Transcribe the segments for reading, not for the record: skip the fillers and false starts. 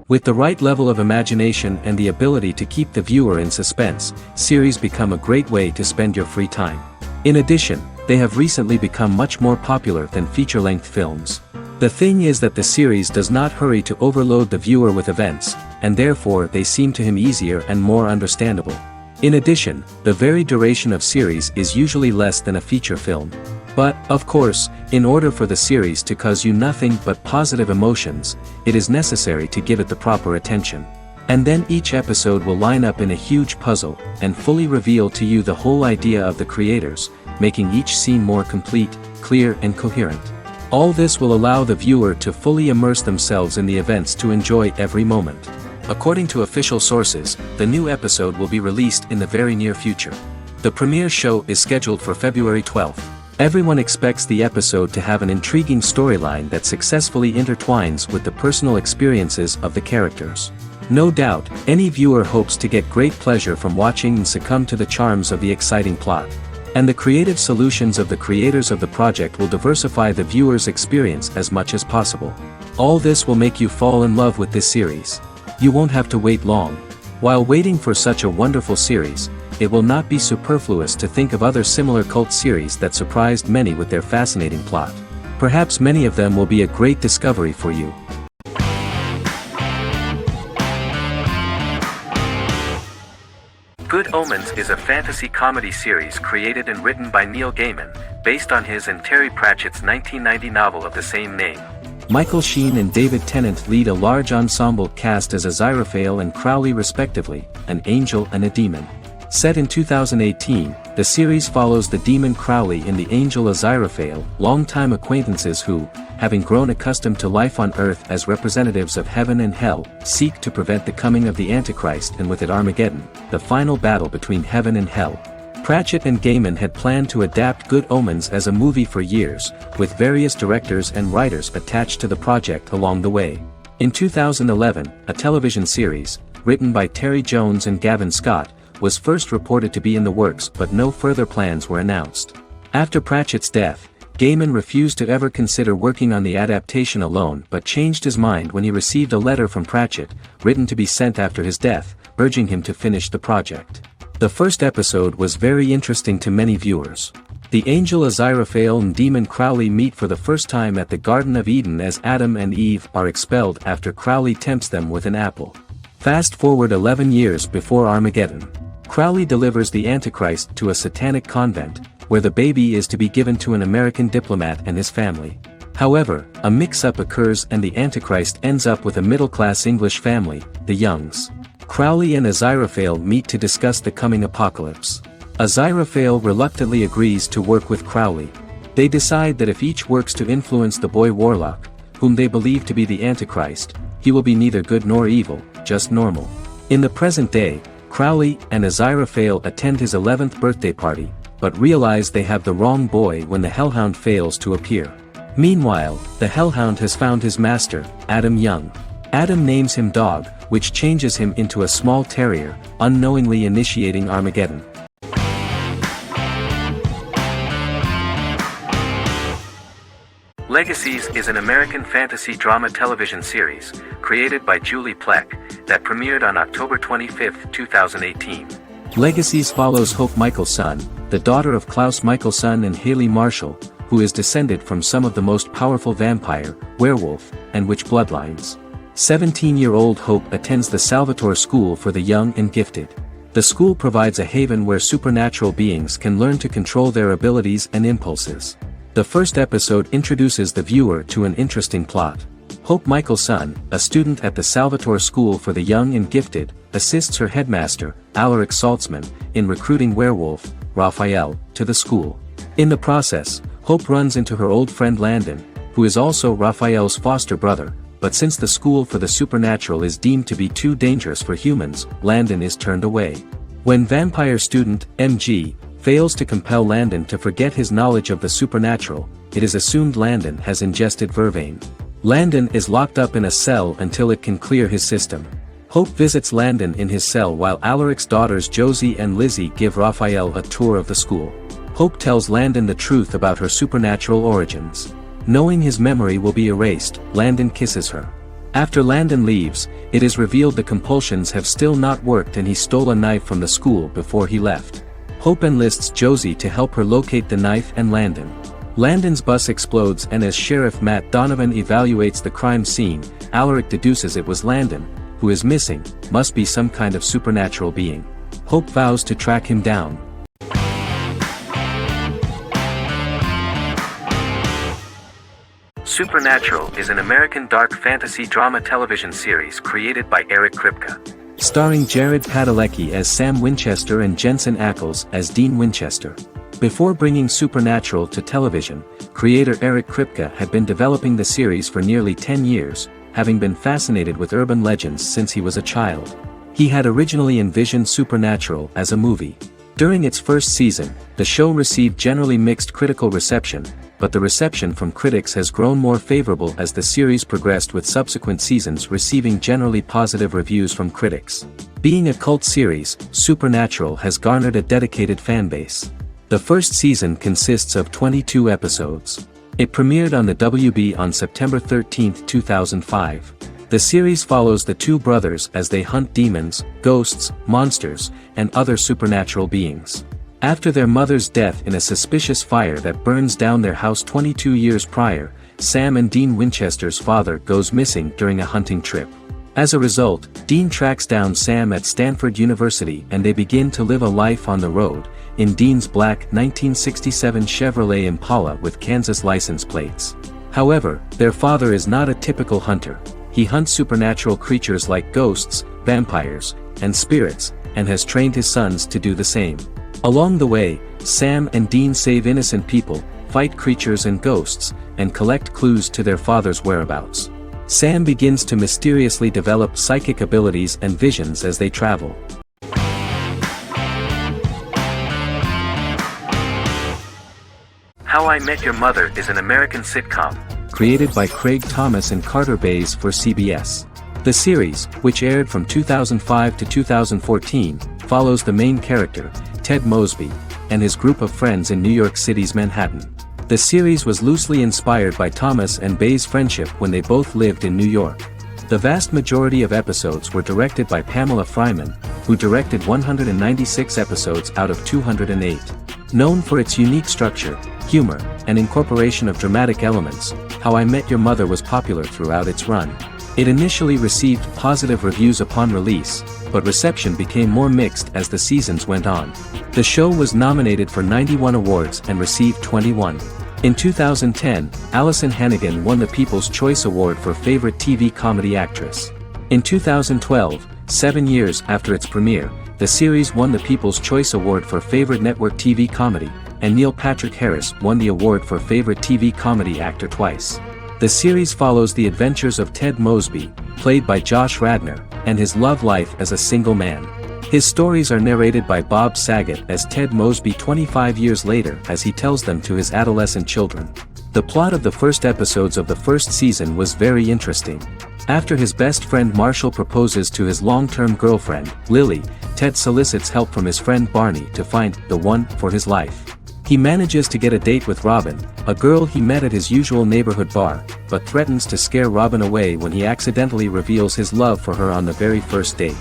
With the right level of imagination and the ability to keep the viewer in suspense, series become a great way to spend your free time. In addition, they have recently become much more popular than feature-length films. The thing is that the series does not hurry to overload the viewer with events, and therefore they seem to him easier and more understandable. In addition, the very duration of series is usually less than a feature film. But, of course, in order for the series to cause you nothing but positive emotions, it is necessary to give it the proper attention. And then each episode will line up in a huge puzzle, and fully reveal to you the whole idea of the creators, making each scene more complete, clear and coherent. All this will allow the viewer to fully immerse themselves in the events to enjoy every moment. According to official sources, the new episode will be released in the very near future. The premiere show is scheduled for February 12th. Everyone expects the episode to have an intriguing storyline that successfully intertwines with the personal experiences of the characters. No doubt, any viewer hopes to get great pleasure from watching and succumb to the charms of the exciting plot. And the creative solutions of the creators of the project will diversify the viewer's experience as much as possible. All this will make you fall in love with this series. You won't have to wait long. While waiting for such a wonderful series, it will not be superfluous to think of other similar cult series that surprised many with their fascinating plot. Perhaps many of them will be a great discovery for you. Good Omens is a fantasy comedy series created and written by Neil Gaiman, based on his and Terry Pratchett's 1990 novel of the same name. Michael Sheen and David Tennant lead a large ensemble cast as Aziraphale and Crowley respectively, an angel and a demon. Set in 2018, the series follows the demon Crowley and the angel Aziraphale, longtime acquaintances who, having grown accustomed to life on Earth as representatives of heaven and hell, seek to prevent the coming of the Antichrist and with it Armageddon, the final battle between heaven and hell. Pratchett and Gaiman had planned to adapt Good Omens as a movie for years, with various directors and writers attached to the project along the way. In 2011, a television series, written by Terry Jones and Gavin Scott, was first reported to be in the works but no further plans were announced. After Pratchett's death, Gaiman refused to ever consider working on the adaptation alone but changed his mind when he received a letter from Pratchett, written to be sent after his death, urging him to finish the project. The first episode was very interesting to many viewers. The angel Aziraphale and demon Crowley meet for the first time at the Garden of Eden as Adam and Eve are expelled after Crowley tempts them with an apple. Fast forward 11 years before Armageddon. Crowley delivers the Antichrist to a satanic convent, where the baby is to be given to an American diplomat and his family. However, a mix-up occurs and the Antichrist ends up with a middle-class English family, the Youngs. Crowley and Aziraphale meet to discuss the coming apocalypse. Aziraphale reluctantly agrees to work with Crowley. They decide that if each works to influence the boy Warlock, whom they believe to be the Antichrist, he will be neither good nor evil, just normal. In the present day, Crowley and Aziraphale attend his 11th birthday party, but realize they have the wrong boy when the Hellhound fails to appear. Meanwhile, the Hellhound has found his master, Adam Young. Adam names him Dog, which changes him into a small terrier, unknowingly initiating Armageddon. Legacies is an American fantasy drama television series, created by Julie Plec, that premiered on October 25, 2018. Legacies follows Hope Michelson, the daughter of Klaus Michelson and Haley Marshall, who is descended from some of the most powerful vampire, werewolf, and witch bloodlines. 17-year-old Hope attends the Salvatore School for the Young and Gifted. The school provides a haven where supernatural beings can learn to control their abilities and impulses. The first episode introduces the viewer to an interesting plot. Hope Michelson, a student at the Salvatore School for the Young and Gifted, assists her headmaster, Alaric Saltzman, in recruiting werewolf, Raphael, to the school. In the process, Hope runs into her old friend Landon, who is also Raphael's foster brother, but since the school for the supernatural is deemed to be too dangerous for humans, Landon is turned away. When vampire student, MG, fails to compel Landon to forget his knowledge of the supernatural, it is assumed Landon has ingested vervain. Landon is locked up in a cell until it can clear his system. Hope visits Landon in his cell while Alaric's daughters Josie and Lizzie give Raphael a tour of the school. Hope tells Landon the truth about her supernatural origins. Knowing his memory will be erased, Landon kisses her. After Landon leaves, it is revealed the compulsions have still not worked and he stole a knife from the school before he left. Hope enlists Josie to help her locate the knife and Landon. Landon's bus explodes and as Sheriff Matt Donovan evaluates the crime scene, Alaric deduces it was Landon, who is missing, must be some kind of supernatural being. Hope vows to track him down. Supernatural is an American dark fantasy drama television series created by Eric Kripke. Starring Jared Padalecki as Sam Winchester and Jensen Ackles as Dean Winchester. Before bringing Supernatural to television, creator Eric Kripke had been developing the series for nearly 10 years, having been fascinated with urban legends since he was a child. He had originally envisioned Supernatural as a movie. During its first season, the show received generally mixed critical reception, but the reception from critics has grown more favorable as the series progressed with subsequent seasons receiving generally positive reviews from critics. Being a cult series, Supernatural has garnered a dedicated fanbase. The first season consists of 22 episodes. It premiered on the WB on September 13, 2005. The series follows the two brothers as they hunt demons, ghosts, monsters, and other supernatural beings. After their mother's death in a suspicious fire that burns down their house 22 years prior, Sam and Dean Winchester's father goes missing during a hunting trip. As a result, Dean tracks down Sam at Stanford University and they begin to live a life on the road, in Dean's black 1967 Chevrolet Impala with Kansas license plates. However, their father is not a typical hunter. He hunts supernatural creatures like ghosts, vampires, and spirits, and has trained his sons to do the same. Along the way, Sam and Dean save innocent people, fight creatures and ghosts, and collect clues to their father's whereabouts. Sam begins to mysteriously develop psychic abilities and visions as they travel. How I Met Your Mother is an American sitcom, created by Craig Thomas and Carter Bays for CBS. The series, which aired from 2005 to 2014, follows the main character, Ted Mosby, and his group of friends in New York City's Manhattan. The series was loosely inspired by Thomas and Bay's friendship when they both lived in New York. The vast majority of episodes were directed by Pamela Fryman, who directed 196 episodes out of 208. Known for its unique structure, humor, and incorporation of dramatic elements, How I Met Your Mother was popular throughout its run. It initially received positive reviews upon release, but reception became more mixed as the seasons went on. The show was nominated for 91 awards and received 21. In 2010, Allison Hannigan won the People's Choice Award for Favorite TV Comedy Actress. In 2012, 7 years after its premiere, the series won the People's Choice Award for Favorite Network TV Comedy, and Neil Patrick Harris won the award for Favorite TV Comedy Actor twice. The series follows the adventures of Ted Mosby, played by Josh Radnor, and his love life as a single man. His stories are narrated by Bob Saget as Ted Mosby 25 years later as he tells them to his adolescent children. The plot of the first episodes of the first season was very interesting. After his best friend Marshall proposes to his long-term girlfriend, Lily, Ted solicits help from his friend Barney to find the one for his life. He manages to get a date with Robin, a girl he met at his usual neighborhood bar, but threatens to scare Robin away when he accidentally reveals his love for her on the very first date.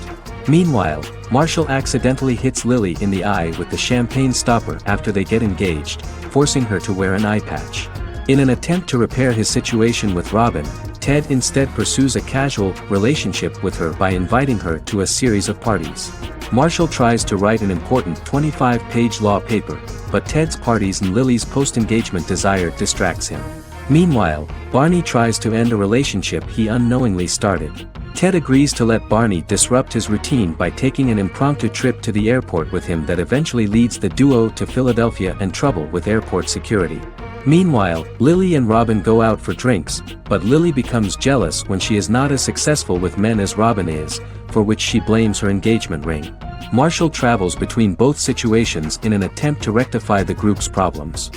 Meanwhile, Marshall accidentally hits Lily in the eye with the champagne stopper after they get engaged, forcing her to wear an eye patch. In an attempt to repair his situation with Robin, Ted instead pursues a casual relationship with her by inviting her to a series of parties. Marshall tries to write an important 25-page law paper, but Ted's parties and Lily's post-engagement desire distracts him. Meanwhile, Barney tries to end a relationship he unknowingly started. Ted agrees to let Barney disrupt his routine by taking an impromptu trip to the airport with him that eventually leads the duo to Philadelphia and trouble with airport security. Meanwhile, Lily and Robin go out for drinks, but Lily becomes jealous when she is not as successful with men as Robin is, for which she blames her engagement ring. Marshall travels between both situations in an attempt to rectify the group's problems.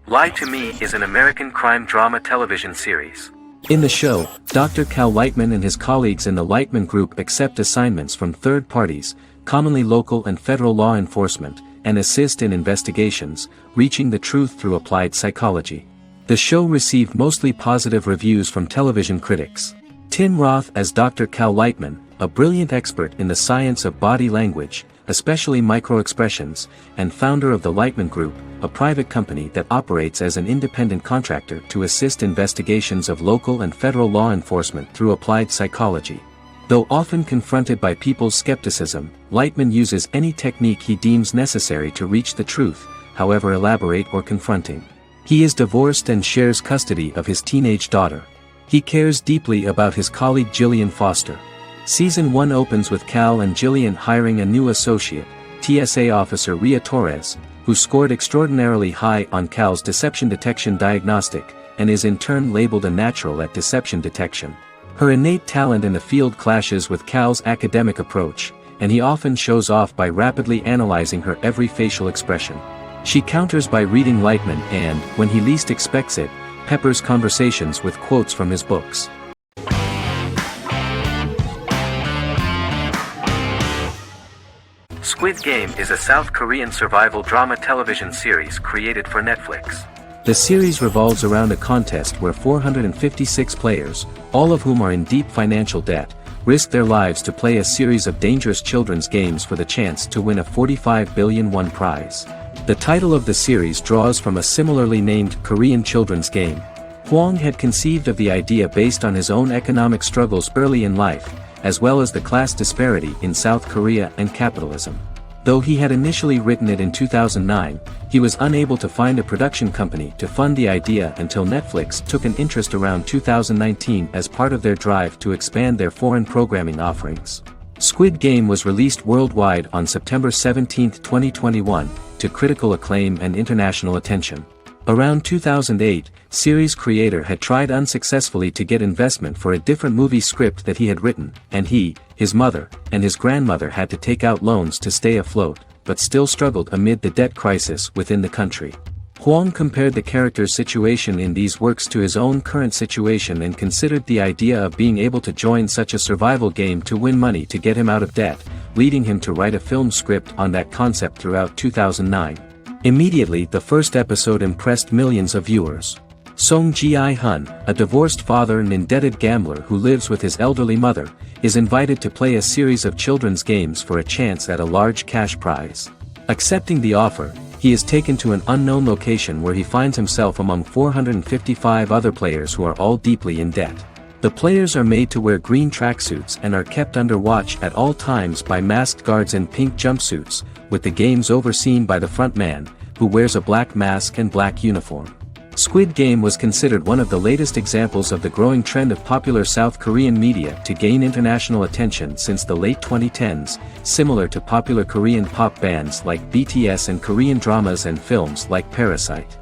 Lie to Me is an American crime drama television series. In the show, Dr. Cal Lightman and his colleagues in the Lightman Group accept assignments from third parties, commonly local and federal law enforcement, and assist in investigations, reaching the truth through applied psychology. The show received mostly positive reviews from television critics. Tim Roth as Dr. Cal Lightman, a brilliant expert in the science of body language, especially microexpressions, and founder of the Lightman Group, a private company that operates as an independent contractor to assist investigations of local and federal law enforcement through applied psychology. Though often confronted by people's skepticism, Lightman uses any technique he deems necessary to reach the truth, however elaborate or confronting. He is divorced and shares custody of his teenage daughter. He cares deeply about his colleague Gillian Foster. Season 1 opens with Cal and Gillian hiring a new associate, TSA officer Rhea Torres, who scored extraordinarily high on Cal's deception detection diagnostic, and is in turn labeled a natural at deception detection. Her innate talent in the field clashes with Cal's academic approach, and he often shows off by rapidly analyzing her every facial expression. She counters by reading Lightman and, when he least expects it, peppers conversations with quotes from his books. Squid Game is a South Korean survival drama television series created for Netflix. The series revolves around a contest where 456 players, all of whom are in deep financial debt, risk their lives to play a series of dangerous children's games for the chance to win a 45 billion won prize. The title of the series draws from a similarly named Korean children's game. Hwang had conceived of the idea based on his own economic struggles early in life, as well as the class disparity in South Korea and capitalism. Though he had initially written it in 2009, he was unable to find a production company to fund the idea until Netflix took an interest around 2019 as part of their drive to expand their foreign programming offerings. Squid Game was released worldwide on September 17, 2021, to critical acclaim and international attention. Around 2008, series creator had tried unsuccessfully to get investment for a different movie script that he had written, and he, his mother, and his grandmother had to take out loans to stay afloat, but still struggled amid the debt crisis within the country. Hwang compared the character's situation in these works to his own current situation and considered the idea of being able to join such a survival game to win money to get him out of debt, leading him to write a film script on that concept throughout 2009. Immediately the first episode impressed millions of viewers. Song Ji-hun, a divorced father and indebted gambler who lives with his elderly mother, is invited to play a series of children's games for a chance at a large cash prize. Accepting the offer, he is taken to an unknown location where he finds himself among 455 other players who are all deeply in debt. The players are made to wear green tracksuits and are kept under watch at all times by masked guards in pink jumpsuits, with the games overseen by the front man, who wears a black mask and black uniform. Squid Game was considered one of the latest examples of the growing trend of popular South Korean media to gain international attention since the late 2010s, similar to popular Korean pop bands like BTS and Korean dramas and films like Parasite.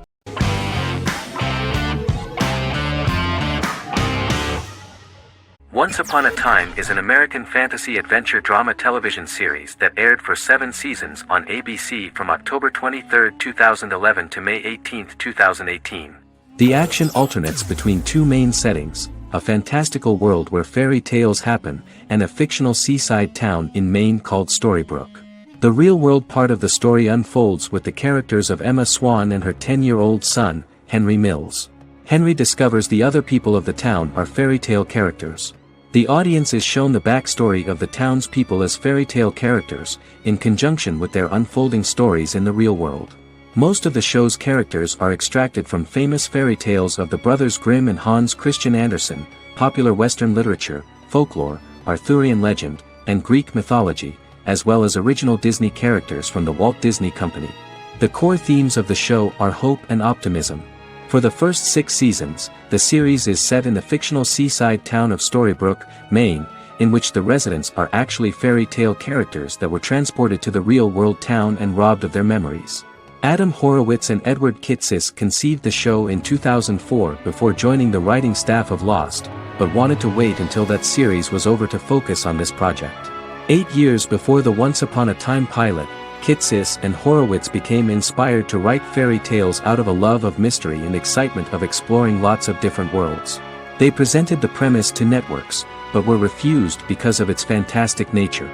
Once Upon a Time is an American fantasy adventure drama television series that aired for 7 seasons on ABC from October 23, 2011 to May 18, 2018. The action alternates between two main settings, a fantastical world where fairy tales happen, and a fictional seaside town in Maine called Storybrooke. The real-world part of the story unfolds with the characters of Emma Swan and her 10-year-old son, Henry Mills. Henry discovers the other people of the town are fairy tale characters. The audience is shown the backstory of the town's people as fairy tale characters, in conjunction with their unfolding stories in the real world. Most of the show's characters are extracted from famous fairy tales of the Brothers Grimm and Hans Christian Andersen, popular Western literature, folklore, Arthurian legend, and Greek mythology, as well as original Disney characters from the Walt Disney Company. The core themes of the show are hope and optimism. For the first 6 seasons, the series is set in the fictional seaside town of Storybrooke, Maine, in which the residents are actually fairy tale characters that were transported to the real-world town and robbed of their memories. Adam Horowitz and Edward Kitsis conceived the show in 2004 before joining the writing staff of Lost, but wanted to wait until that series was over to focus on this project. 8 years before the Once Upon a Time pilot, Kitsis and Horowitz became inspired to write fairy tales out of a love of mystery and excitement of exploring lots of different worlds. They presented the premise to networks, but were refused because of its fantastic nature.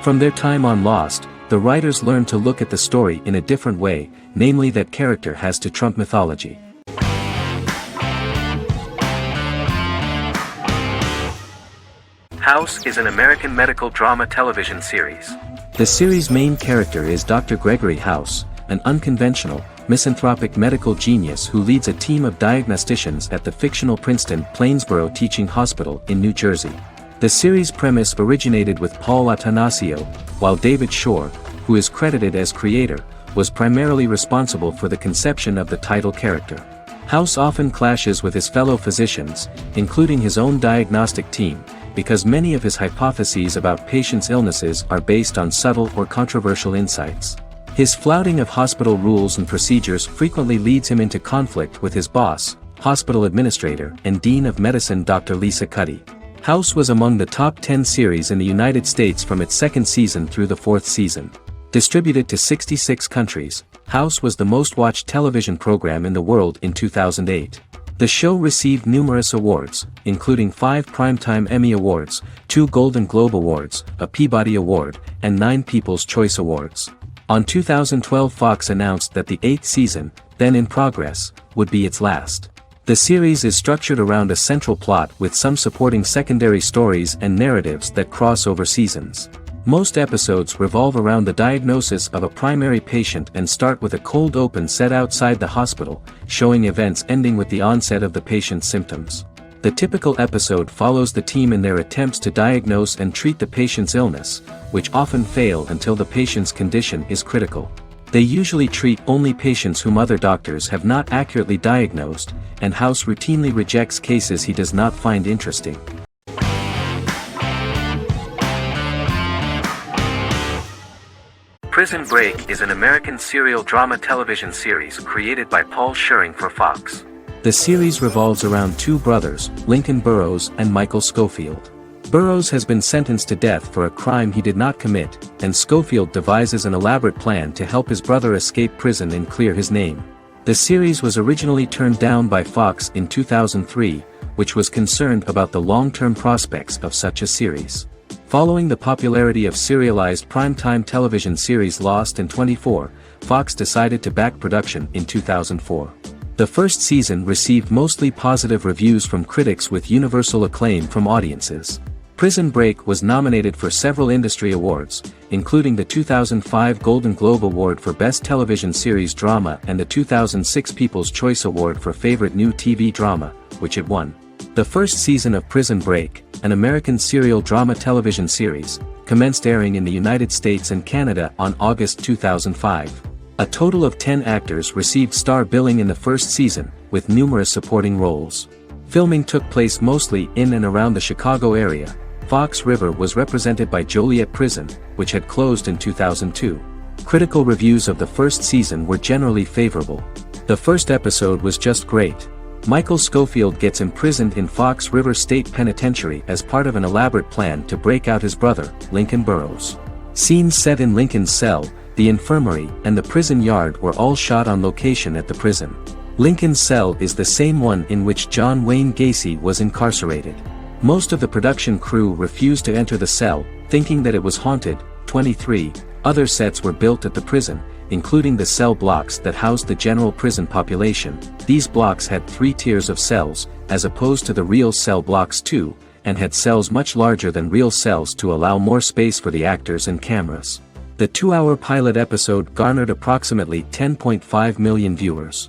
From their time on Lost, the writers learned to look at the story in a different way, namely that character has to trump mythology. House is an American medical drama television series. The series' main character is Dr. Gregory House, an unconventional, misanthropic medical genius who leads a team of diagnosticians at the fictional Princeton Plainsboro Teaching Hospital in New Jersey. The series' premise originated with Paul Attanasio, while David Shore, who is credited as creator, was primarily responsible for the conception of the title character. House often clashes with his fellow physicians, including his own diagnostic team, because many of his hypotheses about patients' illnesses are based on subtle or controversial insights. His flouting of hospital rules and procedures frequently leads him into conflict with his boss, hospital administrator and dean of medicine Dr. Lisa Cuddy. House was among the top 10 series in the United States from its second season through the fourth season. Distributed to 66 countries, House was the most-watched television program in the world in 2008. The show received numerous awards, including 5 Primetime Emmy Awards, 2 Golden Globe Awards, a Peabody Award, and 9 People's Choice Awards. On 2012 Fox announced that the 8th season, then in progress, would be its last. The series is structured around a central plot with some supporting secondary stories and narratives that cross over seasons. Most episodes revolve around the diagnosis of a primary patient and start with a cold open set outside the hospital, showing events ending with the onset of the patient's symptoms. The typical episode follows the team in their attempts to diagnose and treat the patient's illness, which often fail until the patient's condition is critical. They usually treat only patients whom other doctors have not accurately diagnosed, and House routinely rejects cases he does not find interesting. Prison Break is an American serial drama television series created by Paul Schering for Fox. The series revolves around 2 brothers, Lincoln Burrows and Michael Schofield. Burrows has been sentenced to death for a crime he did not commit, and Schofield devises an elaborate plan to help his brother escape prison and clear his name. The series was originally turned down by Fox in 2003, which was concerned about the long-term prospects of such a series. Following the popularity of serialized primetime television series Lost and 24, Fox decided to back production in 2004. The first season received mostly positive reviews from critics with universal acclaim from audiences. Prison Break was nominated for several industry awards, including the 2005 Golden Globe Award for Best Television Series Drama and the 2006 People's Choice Award for Favorite New TV Drama, which it won. The first season of Prison Break, an American serial drama television series, commenced airing in the United States and Canada on August 2005. A total of 10 actors received star billing in the first season, with numerous supporting roles. Filming took place mostly in and around the Chicago area. Fox River was represented by Joliet Prison, which had closed in 2002. Critical reviews of the first season were generally favorable. The first episode was just great. Michael Schofield gets imprisoned in Fox River State Penitentiary as part of an elaborate plan to break out his brother, Lincoln Burrows. Scenes set in Lincoln's cell, the infirmary, and the prison yard were all shot on location at the prison. Lincoln's cell is the same one in which John Wayne Gacy was incarcerated. Most of the production crew refused to enter the cell, thinking that it was haunted. 23 other sets were built at the prison, including the cell blocks that housed the general prison population. These blocks had 3 tiers of cells, as opposed to the real cell blocks 2, and had cells much larger than real cells to allow more space for the actors and cameras. The 2-hour pilot episode garnered approximately 10.5 million viewers.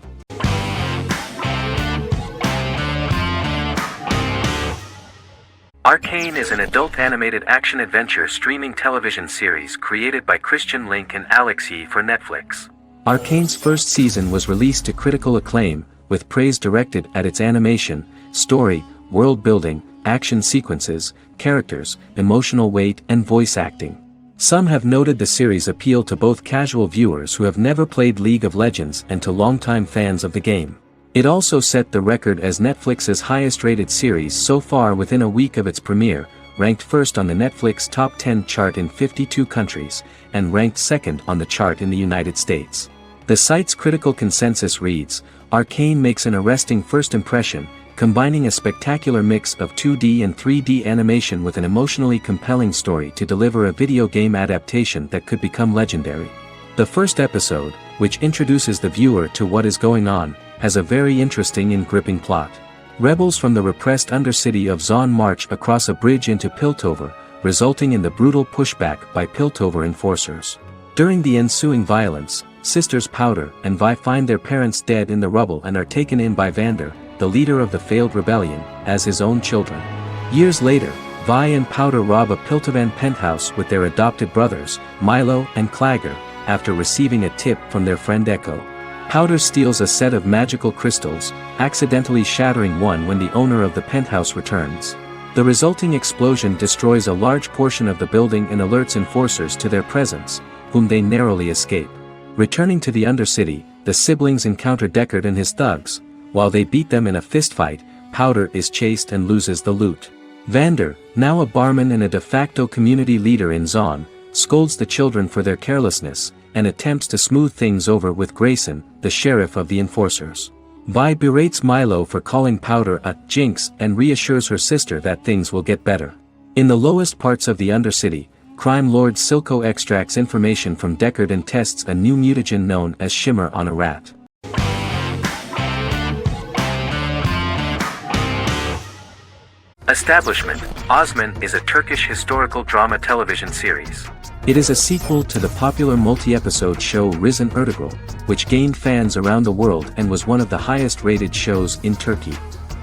Arcane is an adult animated action-adventure streaming television series created by Christian Link and Alex Yee for Netflix. Arcane's first season was released to critical acclaim, with praise directed at its animation, story, world building, action sequences, characters, emotional weight and voice acting. Some have noted the series' appeal to both casual viewers who have never played League of Legends and to longtime fans of the game. It also set the record as Netflix's highest-rated series so far within a week of its premiere, ranked first on the Netflix Top 10 chart in 52 countries, and ranked second on the chart in the United States. The site's critical consensus reads, "Arcane makes an arresting first impression, combining a spectacular mix of 2D and 3D animation with an emotionally compelling story to deliver a video game adaptation that could become legendary. The first episode, which introduces the viewer to what is going on, has a very interesting and gripping plot. Rebels from the repressed undercity of Zon march across a bridge into Piltover, resulting in the brutal pushback by Piltover enforcers. During the ensuing violence, sisters Powder and Vi find their parents dead in the rubble and are taken in by Vander, the leader of the failed rebellion, as his own children. Years later, Vi and Powder rob a Piltovan penthouse with their adopted brothers, Milo and Clagger, after receiving a tip from their friend Echo. Powder steals a set of magical crystals, accidentally shattering one when the owner of the penthouse returns. The resulting explosion destroys a large portion of the building and alerts enforcers to their presence, whom they narrowly escape. Returning to the Undercity, the siblings encounter Deckard and his thugs. While they beat them in a fistfight, Powder is chased and loses the loot. Vander, now a barman and a de facto community leader in Zon, scolds the children for their carelessness, and attempts to smooth things over with Grayson, the sheriff of the enforcers. Vi berates Milo for calling Powder a jinx and reassures her sister that things will get better. In the lowest parts of the Undercity, crime lord Silco extracts information from Deckard and tests a new mutagen known as Shimmer on a rat. Establishment: Osman is a Turkish historical drama television series. It is a sequel to the popular multi-episode show Risen Ertugrul, which gained fans around the world and was one of the highest-rated shows in Turkey.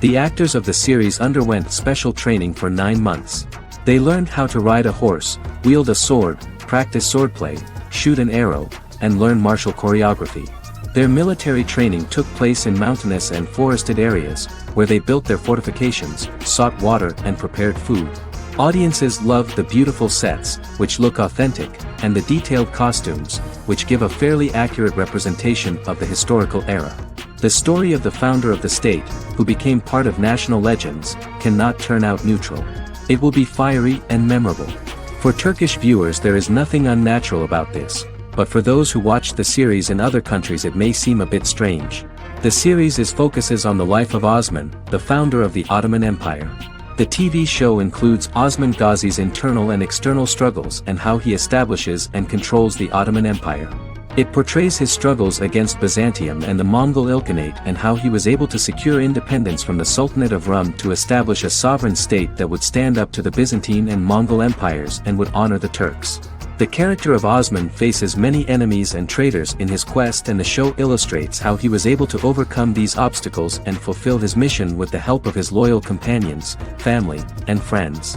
The actors of the series underwent special training for 9 months. They learned how to ride a horse, wield a sword, practice swordplay, shoot an arrow, and learn martial choreography. Their military training took place in mountainous and forested areas, where they built their fortifications, sought water and prepared food. Audiences loved the beautiful sets, which look authentic, and the detailed costumes, which give a fairly accurate representation of the historical era. The story of the founder of the state, who became part of national legends, cannot turn out neutral. It will be fiery and memorable. For Turkish viewers there is nothing unnatural about this, but for those who watched the series in other countries it may seem a bit strange. The series focuses on the life of Osman, the founder of the Ottoman Empire. The TV show includes Osman Ghazi's internal and external struggles and how he establishes and controls the Ottoman Empire. It portrays his struggles against Byzantium and the Mongol Ilkhanate and how he was able to secure independence from the Sultanate of Rum to establish a sovereign state that would stand up to the Byzantine and Mongol empires and would honor the Turks. The character of Osman faces many enemies and traitors in his quest, and the show illustrates how he was able to overcome these obstacles and fulfill his mission with the help of his loyal companions, family, and friends.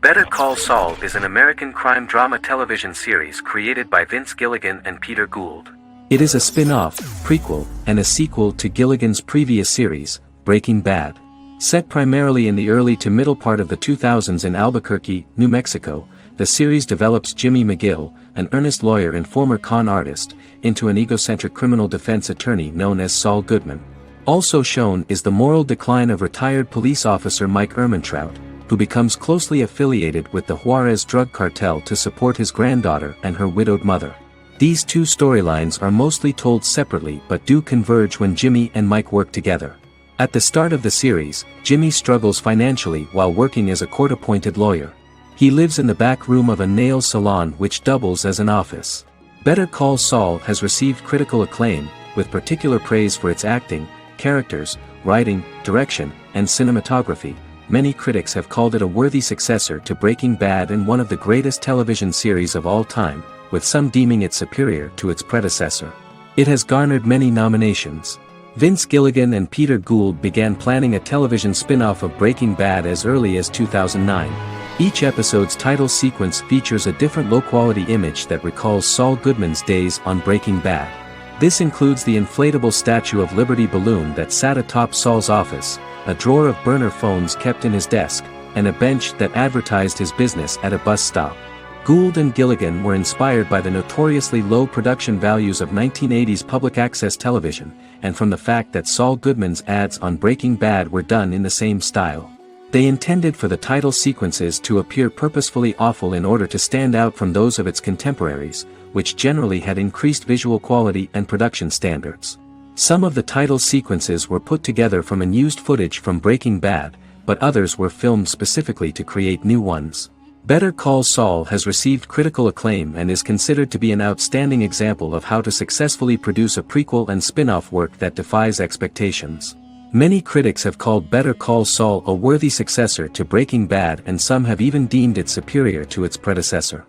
Better Call Saul is an American crime drama television series created by Vince Gilligan and Peter Gould. It is a spin-off, prequel, and a sequel to Gilligan's previous series, Breaking Bad. Set primarily in the early to middle part of the 2000s in Albuquerque, New Mexico, the series develops Jimmy McGill, an earnest lawyer and former con artist, into an egocentric criminal defense attorney known as Saul Goodman. Also shown is the moral decline of retired police officer Mike Ehrmantraut, who becomes closely affiliated with the Juarez drug cartel to support his granddaughter and her widowed mother. These two storylines are mostly told separately but do converge when Jimmy and Mike work together. At the start of the series, Jimmy struggles financially while working as a court-appointed lawyer. He lives in the back room of a nail salon which doubles as an office. Better Call Saul has received critical acclaim, with particular praise for its acting, characters, writing, direction, and cinematography. Many critics have called it a worthy successor to Breaking Bad and one of the greatest television series of all time, with some deeming it superior to its predecessor. It has garnered many nominations. Vince Gilligan and Peter Gould began planning a television spin-off of Breaking Bad as early as 2009. Each episode's title sequence features a different low-quality image that recalls Saul Goodman's days on Breaking Bad. This includes the inflatable Statue of Liberty balloon that sat atop Saul's office, a drawer of burner phones kept in his desk, and a bench that advertised his business at a bus stop. Gould and Gilligan were inspired by the notoriously low production values of 1980s public access television, and from the fact that Saul Goodman's ads on Breaking Bad were done in the same style. They intended for the title sequences to appear purposefully awful in order to stand out from those of its contemporaries, which generally had increased visual quality and production standards. Some of the title sequences were put together from unused footage from Breaking Bad, but others were filmed specifically to create new ones. Better Call Saul has received critical acclaim and is considered to be an outstanding example of how to successfully produce a prequel and spin-off work that defies expectations. Many critics have called Better Call Saul a worthy successor to Breaking Bad, and some have even deemed it superior to its predecessor.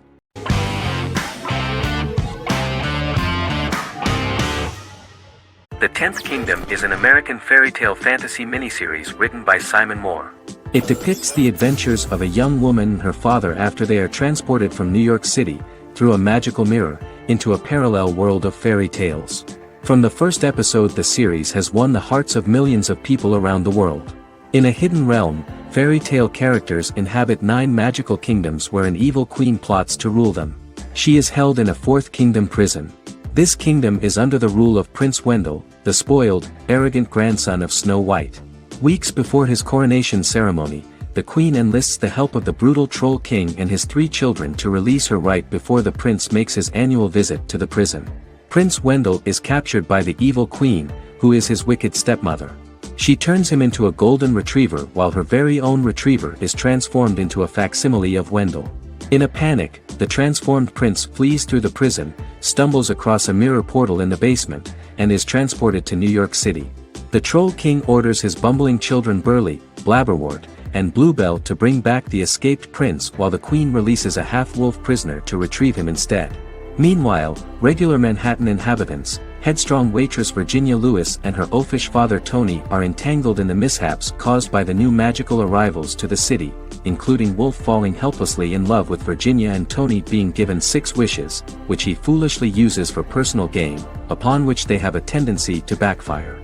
The Tenth Kingdom is an American fairy tale fantasy miniseries written by Simon Moore. It depicts the adventures of a young woman and her father after they are transported from New York City, through a magical mirror, into a parallel world of fairy tales. From the first episode, the series has won the hearts of millions of people around the world. In a hidden realm, fairy tale characters inhabit 9 magical kingdoms where an evil queen plots to rule them. She is held in a 4th kingdom prison. This kingdom is under the rule of Prince Wendell, the spoiled, arrogant grandson of Snow White. Weeks before his coronation ceremony, the queen enlists the help of the brutal Troll King and his 3 children to release her right before the prince makes his annual visit to the prison. Prince Wendell is captured by the evil queen, who is his wicked stepmother. She turns him into a golden retriever while her very own retriever is transformed into a facsimile of Wendell. In a panic, the transformed prince flees through the prison, stumbles across a mirror portal in the basement, and is transported to New York City. The Troll King orders his bumbling children Burley, Blabberwort, and Bluebell to bring back the escaped prince, while the queen releases a half-wolf prisoner to retrieve him instead. Meanwhile, regular Manhattan inhabitants, headstrong waitress Virginia Lewis and her oafish father Tony are entangled in the mishaps caused by the new magical arrivals to the city, including Wolf falling helplessly in love with Virginia and Tony being given 6 wishes, which he foolishly uses for personal gain, upon which they have a tendency to backfire.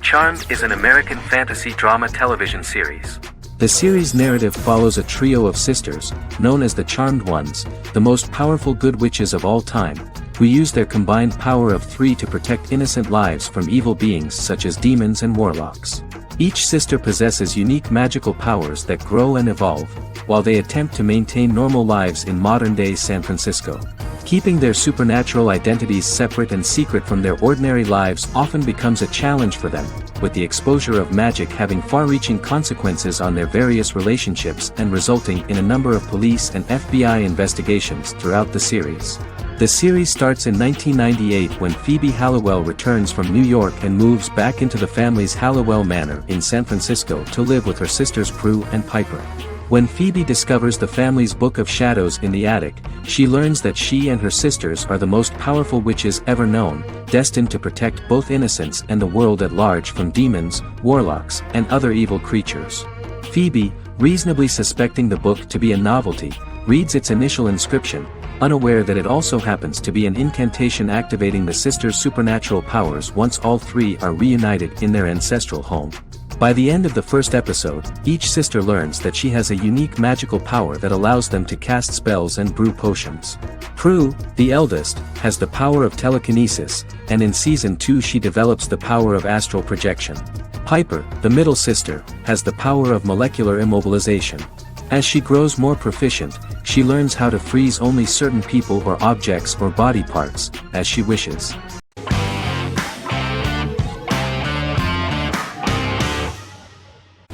Charmed is an American fantasy drama television series. The series' narrative follows a trio of sisters, known as the Charmed Ones, the most powerful good witches of all time, who use their combined power of 3 to protect innocent lives from evil beings such as demons and warlocks. Each sister possesses unique magical powers that grow and evolve, while they attempt to maintain normal lives in modern-day San Francisco. Keeping their supernatural identities separate and secret from their ordinary lives often becomes a challenge for them, with the exposure of magic having far-reaching consequences on their various relationships and resulting in a number of police and FBI investigations throughout the series. The series starts in 1998 when Phoebe Halliwell returns from New York and moves back into the family's Halliwell Manor in San Francisco to live with her sisters Prue and Piper. When Phoebe discovers the family's Book of Shadows in the attic, she learns that she and her sisters are the most powerful witches ever known, destined to protect both innocents and the world at large from demons, warlocks, and other evil creatures. Phoebe, reasonably suspecting the book to be a novelty, reads its initial inscription, unaware that it also happens to be an incantation activating the sisters' supernatural powers once all 3 are reunited in their ancestral home. By the end of the first episode, each sister learns that she has a unique magical power that allows them to cast spells and brew potions. Prue, the eldest, has the power of telekinesis, and in Season 2 she develops the power of astral projection. Piper, the middle sister, has the power of molecular immobilization. As she grows more proficient, she learns how to freeze only certain people or objects or body parts, as she wishes.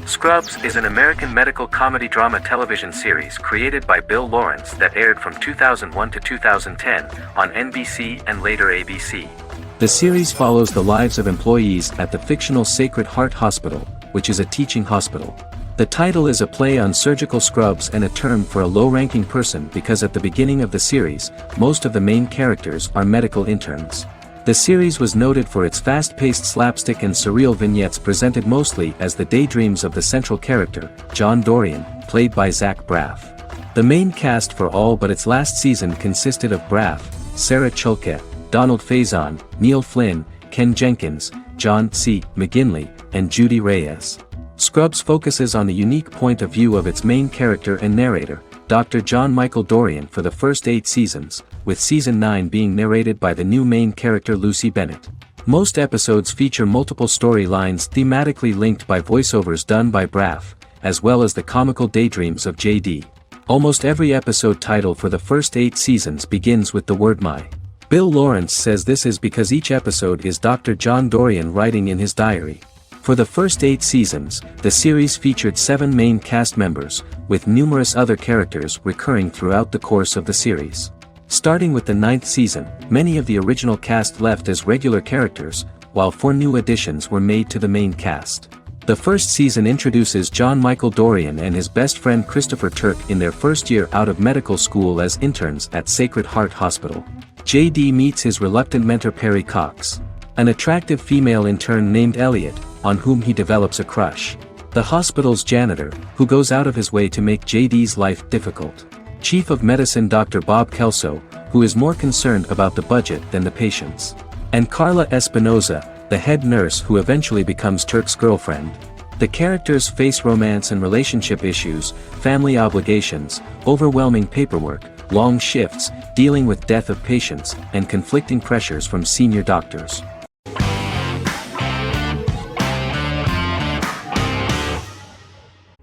Scrubs is an American medical comedy drama television series created by Bill Lawrence that aired from 2001 to 2010 on NBC and later ABC. The series follows the lives of employees at the fictional Sacred Heart Hospital, which is a teaching hospital. The title is a play on surgical scrubs and a term for a low-ranking person because at the beginning of the series, most of the main characters are medical interns. The series was noted for its fast-paced slapstick and surreal vignettes presented mostly as the daydreams of the central character, John Dorian, played by Zach Braff. The main cast for all but its last season consisted of Braff, Sarah Chalke, Donald Faison, Neil Flynn, Ken Jenkins, John C. McGinley, and Judy Reyes. Scrubs focuses on the unique point of view of its main character and narrator, Dr. John Michael Dorian, for the first 8 seasons, with Season 9 being narrated by the new main character Lucy Bennett. Most episodes feature multiple storylines thematically linked by voiceovers done by Braff, as well as the comical daydreams of JD. Almost every episode title for the first 8 seasons begins with the word my. Bill Lawrence says this is because each episode is Dr. John Dorian writing in his diary. For the first 8 seasons, the series featured 7 main cast members, with numerous other characters recurring throughout the course of the series. Starting with the 9th season, many of the original cast left as regular characters, while 4 new additions were made to the main cast. The first season introduces John Michael Dorian and his best friend Christopher Turk in their first year out of medical school as interns at Sacred Heart Hospital. JD meets his reluctant mentor Perry Cox, an attractive female intern named Elliot, on whom he develops a crush. The hospital's janitor, who goes out of his way to make JD's life difficult. Chief of Medicine Dr. Bob Kelso, who is more concerned about the budget than the patients. And Carla Espinoza, the head nurse who eventually becomes Turk's girlfriend. The characters face romance and relationship issues, family obligations, overwhelming paperwork, long shifts, dealing with death of patients, and conflicting pressures from senior doctors.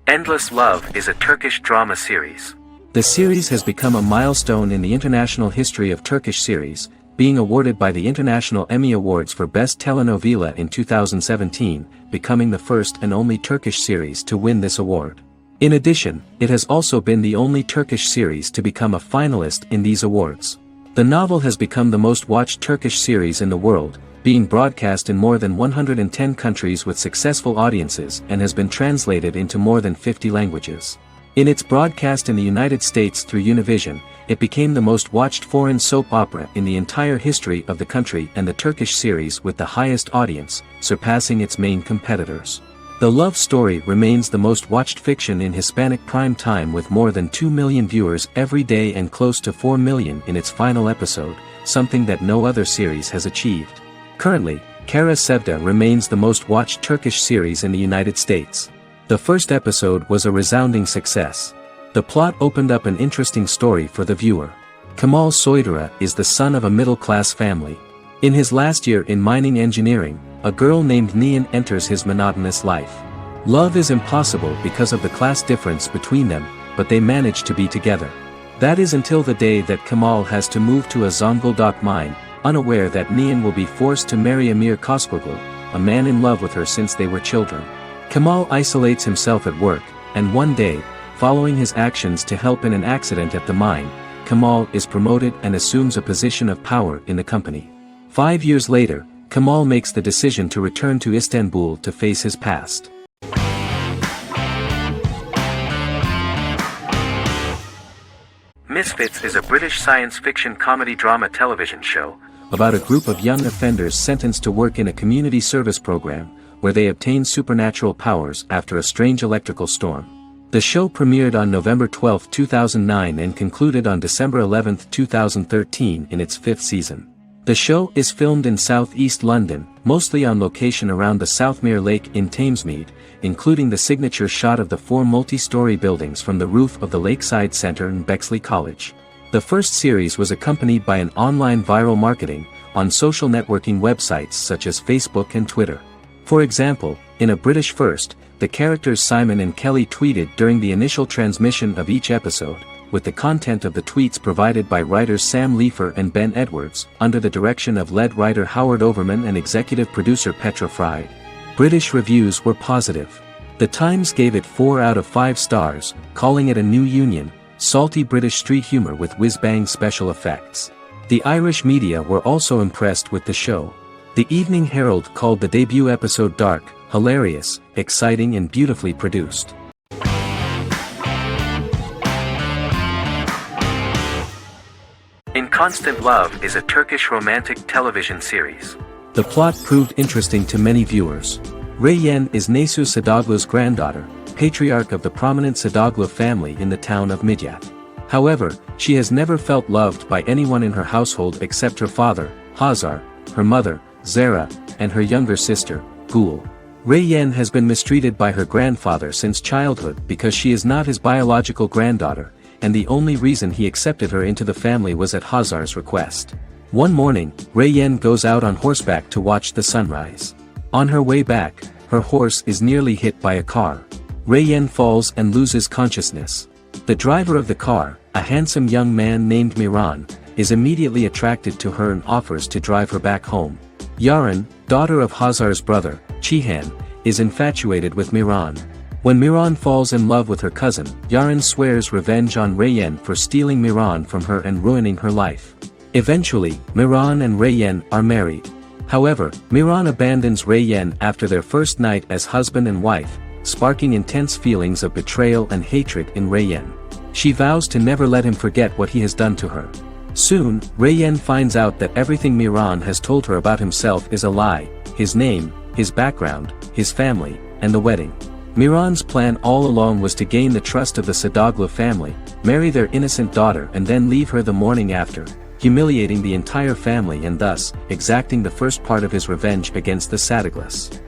Endless Love is a Turkish drama series. The series has become a milestone in the international history of Turkish series, being awarded by the International Emmy Awards for Best Telenovela in 2017, becoming the first and only Turkish series to win this award. In addition, it has also been the only Turkish series to become a finalist in these awards. The novel has become the most watched Turkish series in the world, being broadcast in more than 110 countries with successful audiences and has been translated into more than 50 languages. In its broadcast in the United States through Univision, it became the most watched foreign soap opera in the entire history of the country and the Turkish series with the highest audience, surpassing its main competitors. The love story remains the most watched fiction in Hispanic prime time with more than 2 million viewers every day and close to 4 million in its final episode, something that no other series has achieved. Currently, Kara Sevda remains the most watched Turkish series in the United States. The first episode was a resounding success. The plot opened up an interesting story for the viewer. Kemal Soydura is the son of a middle-class family. In his last year in mining engineering, a girl named Nihan enters his monotonous life. Love is impossible because of the class difference between them, but they manage to be together. That is until the day that Kemal has to move to a Zonguldak mine, unaware that Nihan will be forced to marry Amir Koskoglu, a man in love with her since they were children. Kemal isolates himself at work, and one day, following his actions to help in an accident at the mine, Kemal is promoted and assumes a position of power in the company. 5 years later, Kemal makes the decision to return to Istanbul to face his past. Misfits is a British science fiction comedy drama television show About a group of young offenders sentenced to work in a community service program, where they obtain supernatural powers after a strange electrical storm. The show premiered on November 12, 2009 and concluded on December 11, 2013 in its 5th season. The show is filmed in southeast London, mostly on location around the Southmere Lake in Thamesmead, including the signature shot of the 4 multi-story buildings from the roof of the Lakeside Centre in Bexley College. The first series was accompanied by an online viral marketing, on social networking websites such as Facebook and Twitter. For example, in a British first, the characters Simon and Kelly tweeted during the initial transmission of each episode, with the content of the tweets provided by writers Sam Leifer and Ben Edwards, under the direction of lead writer Howard Overman and executive producer Petra Fried. British reviews were positive. The Times gave it 4 out of 5 stars, calling it a new union, salty British street humor with whiz-bang special effects. The Irish media were also impressed with the show. The Evening Herald called the debut episode dark, hilarious, exciting and beautifully produced. In Constant Love is a Turkish romantic television series. The plot proved interesting to many viewers. Reyyen is Nesu Sadoglu's granddaughter, patriarch of the prominent Sadoglu family in the town of Midyat. However, she has never felt loved by anyone in her household except her father, Hazar, her mother, Zara, and her younger sister, Gul. Reyyen has been mistreated by her grandfather since childhood because she is not his biological granddaughter, and the only reason he accepted her into the family was at Hazar's request. One morning, Rei Yen goes out on horseback to watch the sunrise. On her way back, her horse is nearly hit by a car. Rei Yen falls and loses consciousness. The driver of the car, a handsome young man named Miran, is immediately attracted to her and offers to drive her back home. Yaren, daughter of Hazar's brother, Chihan, is infatuated with Miran. When Miran falls in love with her cousin, Yaren swears revenge on Rei Yen for stealing Miran from her and ruining her life. Eventually, Miran and Rei Yen are married. However, Miran abandons Rei Yen after their first night as husband and wife, sparking intense feelings of betrayal and hatred in Rei Yen. She vows to never let him forget what he has done to her. Soon, Rei Yen finds out that everything Miran has told her about himself is a lie: his name, his background, his family, and the wedding. Miran's plan all along was to gain the trust of the Sadoglu family, marry their innocent daughter and then leave her the morning after, humiliating the entire family and thus, exacting the first part of his revenge against the Sadoglas.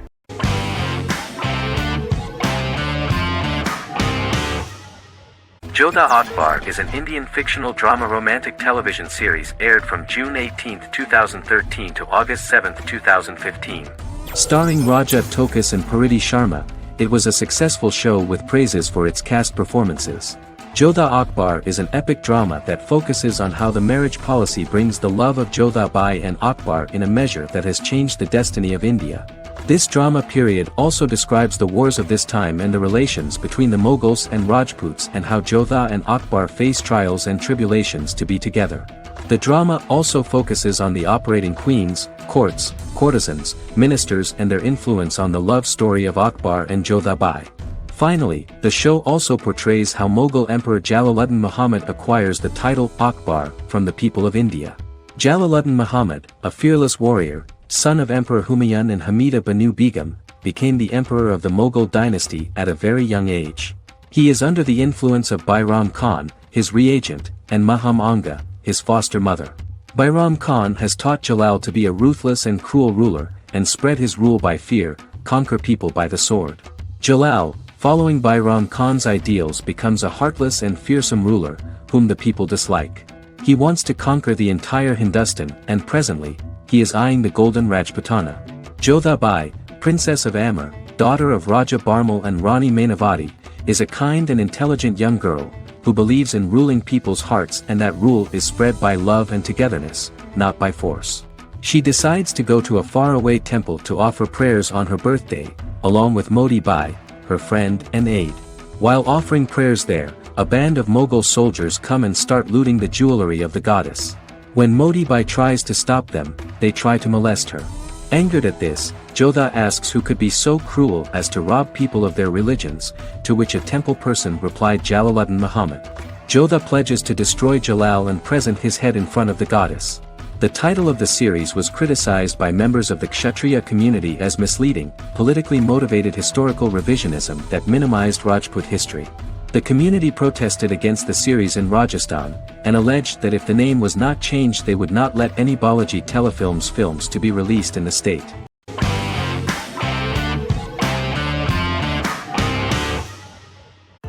Jodha Akbar is an Indian fictional drama romantic television series aired from June 18, 2013 to August 7, 2015. Starring Raja Tokas and Pariti Sharma, it was a successful show with praises for its cast performances. Jodha Akbar is an epic drama that focuses on how the marriage policy brings the love of Jodha Bai and Akbar in a measure that has changed the destiny of India. This drama period also describes the wars of this time and the relations between the Mughals and Rajputs and how Jodha and Akbar face trials and tribulations to be together. The drama also focuses on the operating queens, courts, courtesans, ministers and their influence on the love story of Akbar and Jodha Bai. Finally, the show also portrays how Mughal Emperor Jalaluddin Muhammad acquires the title Akbar from the people of India. Jalaluddin Muhammad, a fearless warrior, son of Emperor Humayun and Hamida Banu Begum, became the emperor of the Mughal dynasty at a very young age. He is under the influence of Bairam Khan, his reagent, and Maham Anga, his foster mother. Bairam Khan has taught Jalal to be a ruthless and cruel ruler, and spread his rule by fear, conquer people by the sword. Jalal, following Bairam Khan's ideals, becomes a heartless and fearsome ruler, whom the people dislike. He wants to conquer the entire Hindustan, and presently, he is eyeing the Golden Rajputana. Jodha Bai, Princess of Amber, daughter of Raja Barmal and Rani Mainavati, is a kind and intelligent young girl, who believes in ruling people's hearts and that rule is spread by love and togetherness, not by force. She decides to go to a faraway temple to offer prayers on her birthday, along with Modi Bai, her friend and aide. While offering prayers there, a band of Mughal soldiers come and start looting the jewelry of the goddess. When Modi Bai tries to stop them, they try to molest her. Angered at this, Jodha asks who could be so cruel as to rob people of their religions, to which a temple person replied Jalaluddin Muhammad. Jodha pledges to destroy Jalal and present his head in front of the goddess. The title of the series was criticized by members of the Kshatriya community as misleading, politically motivated historical revisionism that minimized Rajput history. The community protested against the series in Rajasthan, and alleged that if the name was not changed they would not let any Balaji Telefilms films to be released in the state.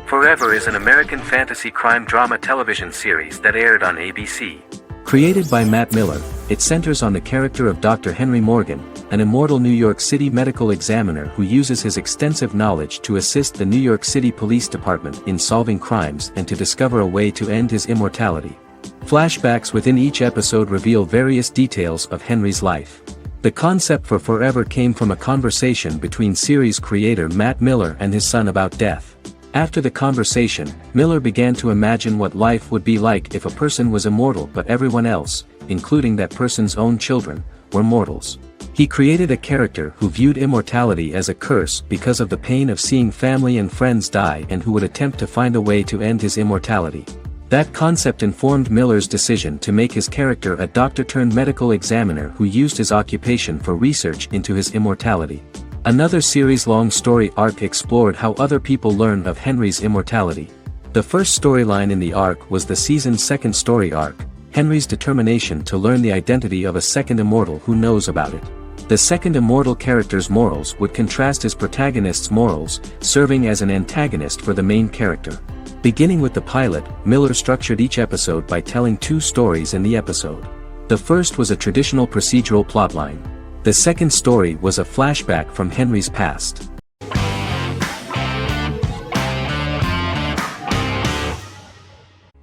Forever is an American fantasy crime drama television series that aired on ABC. Created by Matt Miller, it centers on the character of Dr. Henry Morgan, an immortal New York City medical examiner who uses his extensive knowledge to assist the New York City Police Department in solving crimes and to discover a way to end his immortality. Flashbacks within each episode reveal various details of Henry's life. The concept for Forever came from a conversation between series creator Matt Miller and his son about death. After the conversation, Miller began to imagine what life would be like if a person was immortal but everyone else, including that person's own children, were mortals. He created a character who viewed immortality as a curse because of the pain of seeing family and friends die and who would attempt to find a way to end his immortality. That concept informed Miller's decision to make his character a doctor-turned-medical examiner who used his occupation for research into his immortality. Another series-long story arc explored how other people learned of Henry's immortality. The first storyline in the arc was the season's second story arc, Henry's determination to learn the identity of a second immortal who knows about it. The second immortal character's morals would contrast his protagonist's morals, serving as an antagonist for the main character. Beginning with the pilot, Miller structured each episode by telling two stories in the episode. The first was a traditional procedural plotline. The second story was a flashback from Henry's past.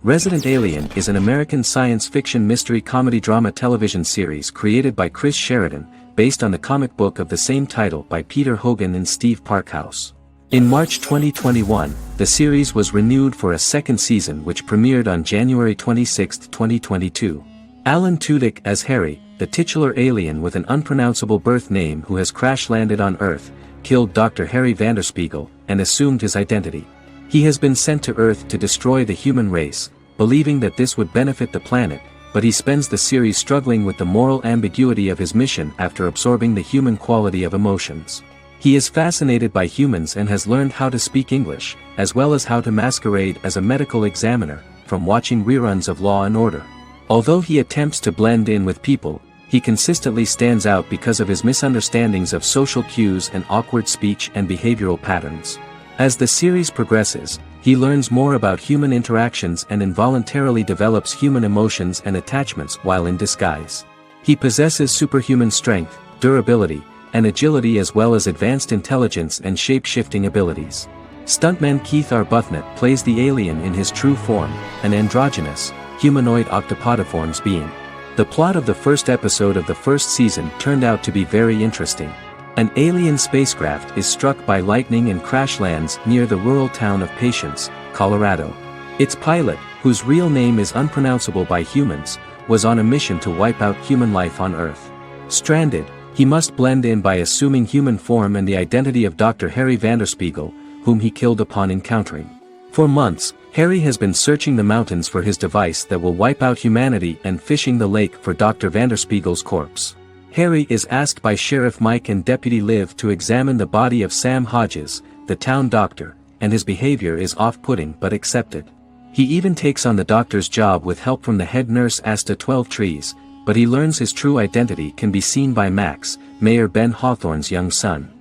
Resident Alien is an American science fiction mystery comedy drama television series created by Chris Sheridan, based on the comic book of the same title by Peter Hogan and Steve Parkhouse. In March 2021, the series was renewed for a second season which premiered on January 26, 2022. Alan Tudyk as Harry, the titular alien with an unpronounceable birth name who has crash-landed on Earth, killed Dr. Harry Vanderspiegel, and assumed his identity. He has been sent to Earth to destroy the human race, believing that this would benefit the planet, but he spends the series struggling with the moral ambiguity of his mission after absorbing the human quality of emotions. He is fascinated by humans and has learned how to speak English, as well as how to masquerade as a medical examiner, from watching reruns of Law & Order. Although he attempts to blend in with people, he consistently stands out because of his misunderstandings of social cues and awkward speech and behavioral patterns. As the series progresses, he learns more about human interactions and involuntarily develops human emotions and attachments while in disguise. He possesses superhuman strength, durability, and agility as well as advanced intelligence and shape-shifting abilities. Stuntman Keith Arbuthnot plays the alien in his true form, an androgynous, humanoid octopodiforms being. The plot of the first episode of the first season turned out to be very interesting. An alien spacecraft is struck by lightning and crash lands near the rural town of Patience, Colorado. Its pilot, whose real name is unpronounceable by humans, was on a mission to wipe out human life on Earth. Stranded, he must blend in by assuming human form and the identity of Dr. Harry Vanderspiegel, whom he killed upon encountering. For months, Harry has been searching the mountains for his device that will wipe out humanity and fishing the lake for Dr. Vanderspiegel's corpse. Harry is asked by Sheriff Mike and Deputy Liv to examine the body of Sam Hodges, the town doctor, and his behavior is off-putting but accepted. He even takes on the doctor's job with help from the head nurse Asta 12 Trees, but he learns his true identity can be seen by Max, Mayor Ben Hawthorne's young son.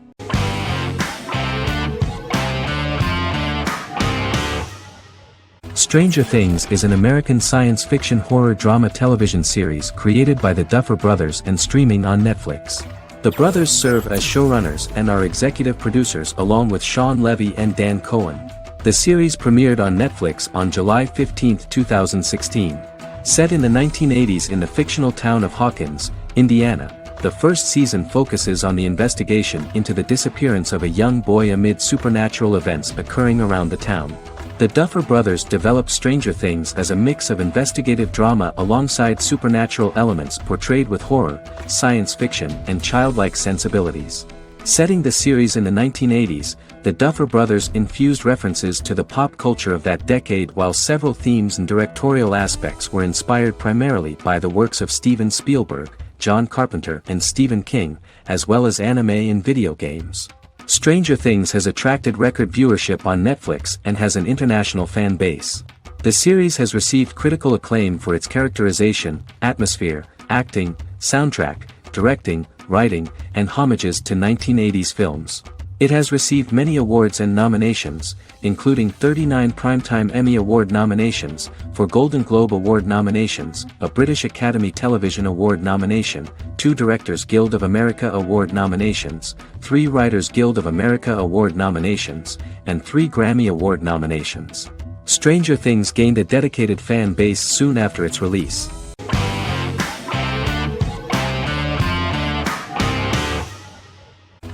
Stranger Things is an American science fiction horror drama television series created by the Duffer Brothers and streaming on Netflix. The brothers serve as showrunners and are executive producers along with Sean Levy and Dan Cohen. The series premiered on Netflix on July 15, 2016. Set in the 1980s in the fictional town of Hawkins, Indiana, the first season focuses on the investigation into the disappearance of a young boy amid supernatural events occurring around the town. The Duffer Brothers developed Stranger Things as a mix of investigative drama alongside supernatural elements portrayed with horror, science fiction, and childlike sensibilities. Setting the series in the 1980s, the Duffer Brothers infused references to the pop culture of that decade while several themes and directorial aspects were inspired primarily by the works of Steven Spielberg, John Carpenter and Stephen King, as well as anime and video games. Stranger Things has attracted record viewership on Netflix and has an international fan base. The series has received critical acclaim for its characterization, atmosphere, acting, soundtrack, directing, writing, and homages to 1980s films. It has received many awards and nominations, including 39 Primetime Emmy Award nominations, 4 Golden Globe Award nominations, a British Academy Television Award nomination, 2 Directors Guild of America Award nominations, 3 Writers Guild of America Award nominations, and 3 Grammy Award nominations. Stranger Things gained a dedicated fan base soon after its release.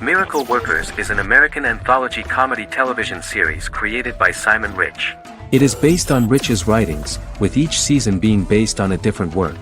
Miracle Workers is an American anthology comedy television series created by Simon Rich. It is based on Rich's writings, with each season being based on a different work.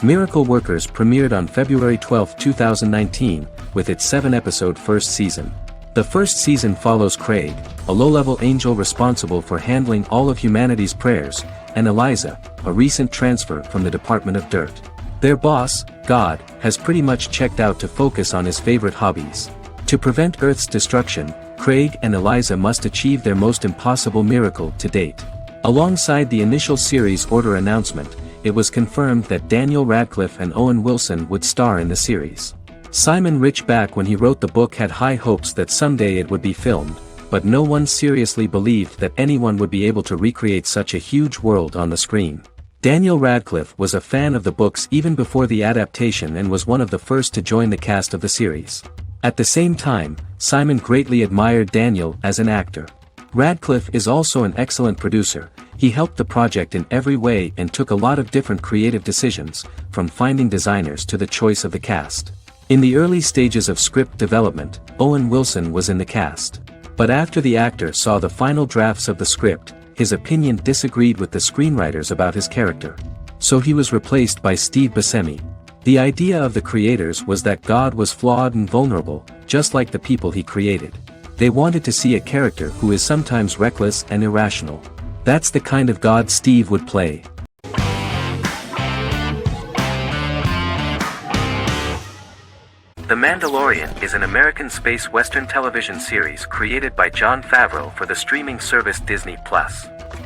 Miracle Workers premiered on February 12, 2019, with its 7-episode first season. The first season follows Craig, a low-level angel responsible for handling all of humanity's prayers, and Eliza, a recent transfer from the Department of Dirt. Their boss, God, has pretty much checked out to focus on his favorite hobbies. To prevent Earth's destruction, Craig and Eliza must achieve their most impossible miracle to date. Alongside the initial series order announcement, it was confirmed that Daniel Radcliffe and Owen Wilson would star in the series. Simon Rich back when he wrote the book had high hopes that someday it would be filmed, but no one seriously believed that anyone would be able to recreate such a huge world on the screen. Daniel Radcliffe was a fan of the books even before the adaptation and was one of the first to join the cast of the series. At the same time, Simon greatly admired Daniel as an actor. Radcliffe is also an excellent producer. He helped the project in every way and took a lot of different creative decisions, from finding designers to the choice of the cast. In the early stages of script development, Owen Wilson was in the cast. But after the actor saw the final drafts of the script, his opinion disagreed with the screenwriters about his character. So he was replaced by Steve Buscemi. The idea of the creators was that God was flawed and vulnerable, just like the people he created. They wanted to see a character who is sometimes reckless and irrational. That's the kind of God Steve would play. The Mandalorian is an American space western television series created by Jon Favreau for the streaming service Disney+.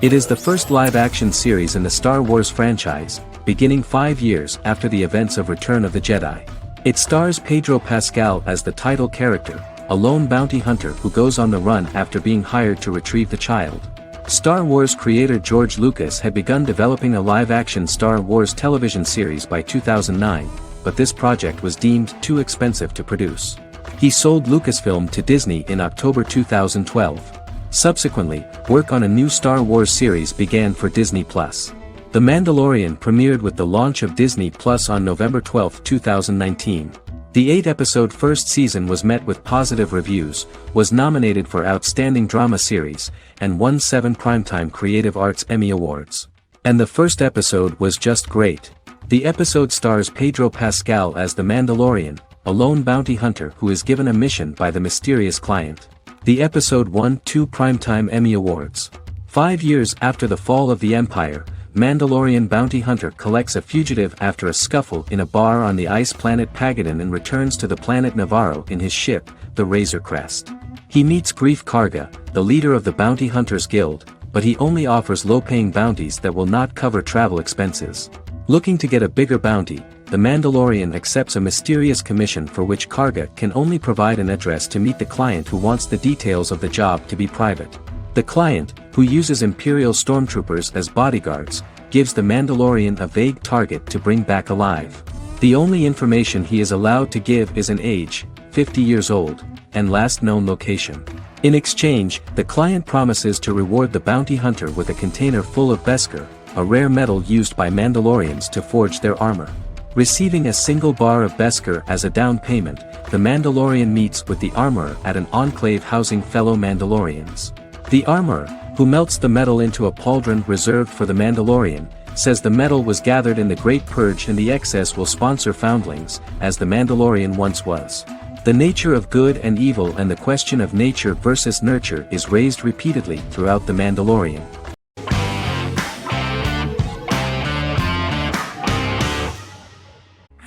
It is the first live-action series in the Star Wars franchise, beginning 5 years after the events of Return of the Jedi. It stars Pedro Pascal as the title character, a lone bounty hunter who goes on the run after being hired to retrieve the child. Star Wars creator George Lucas had begun developing a live-action Star Wars television series by 2009, but this project was deemed too expensive to produce. He sold Lucasfilm to Disney in October 2012. Subsequently, work on a new Star Wars series began for Disney+. The Mandalorian premiered with the launch of Disney Plus on November 12, 2019. The 8-episode first season was met with positive reviews, was nominated for Outstanding Drama Series, and won 7 Primetime Creative Arts Emmy Awards. And the first episode was just great. The episode stars Pedro Pascal as the Mandalorian, a lone bounty hunter who is given a mission by the mysterious client. The episode won 2 Primetime Emmy Awards. 5 years after the fall of the Empire, Mandalorian bounty hunter collects a fugitive after a scuffle in a bar on the ice planet Pagadan and returns to the planet Navarro in his ship, the Razor Crest. He meets Grief Karga, the leader of the Bounty Hunters Guild, but he only offers low-paying bounties that will not cover travel expenses. Looking to get a bigger bounty, the Mandalorian accepts a mysterious commission for which Karga can only provide an address to meet the client who wants the details of the job to be private. The client, who uses Imperial stormtroopers as bodyguards, gives the Mandalorian a vague target to bring back alive. The only information he is allowed to give is an age, 50 years old, and last known location. In exchange, the client promises to reward the bounty hunter with a container full of Beskar, a rare metal used by Mandalorians to forge their armor. Receiving a single bar of Beskar as a down payment, the Mandalorian meets with the armorer at an enclave housing fellow Mandalorians. The armorer, who melts the metal into a pauldron reserved for the Mandalorian, says the metal was gathered in the Great Purge and the excess will sponsor foundlings, as the Mandalorian once was. The nature of good and evil and the question of nature versus nurture is raised repeatedly throughout The Mandalorian.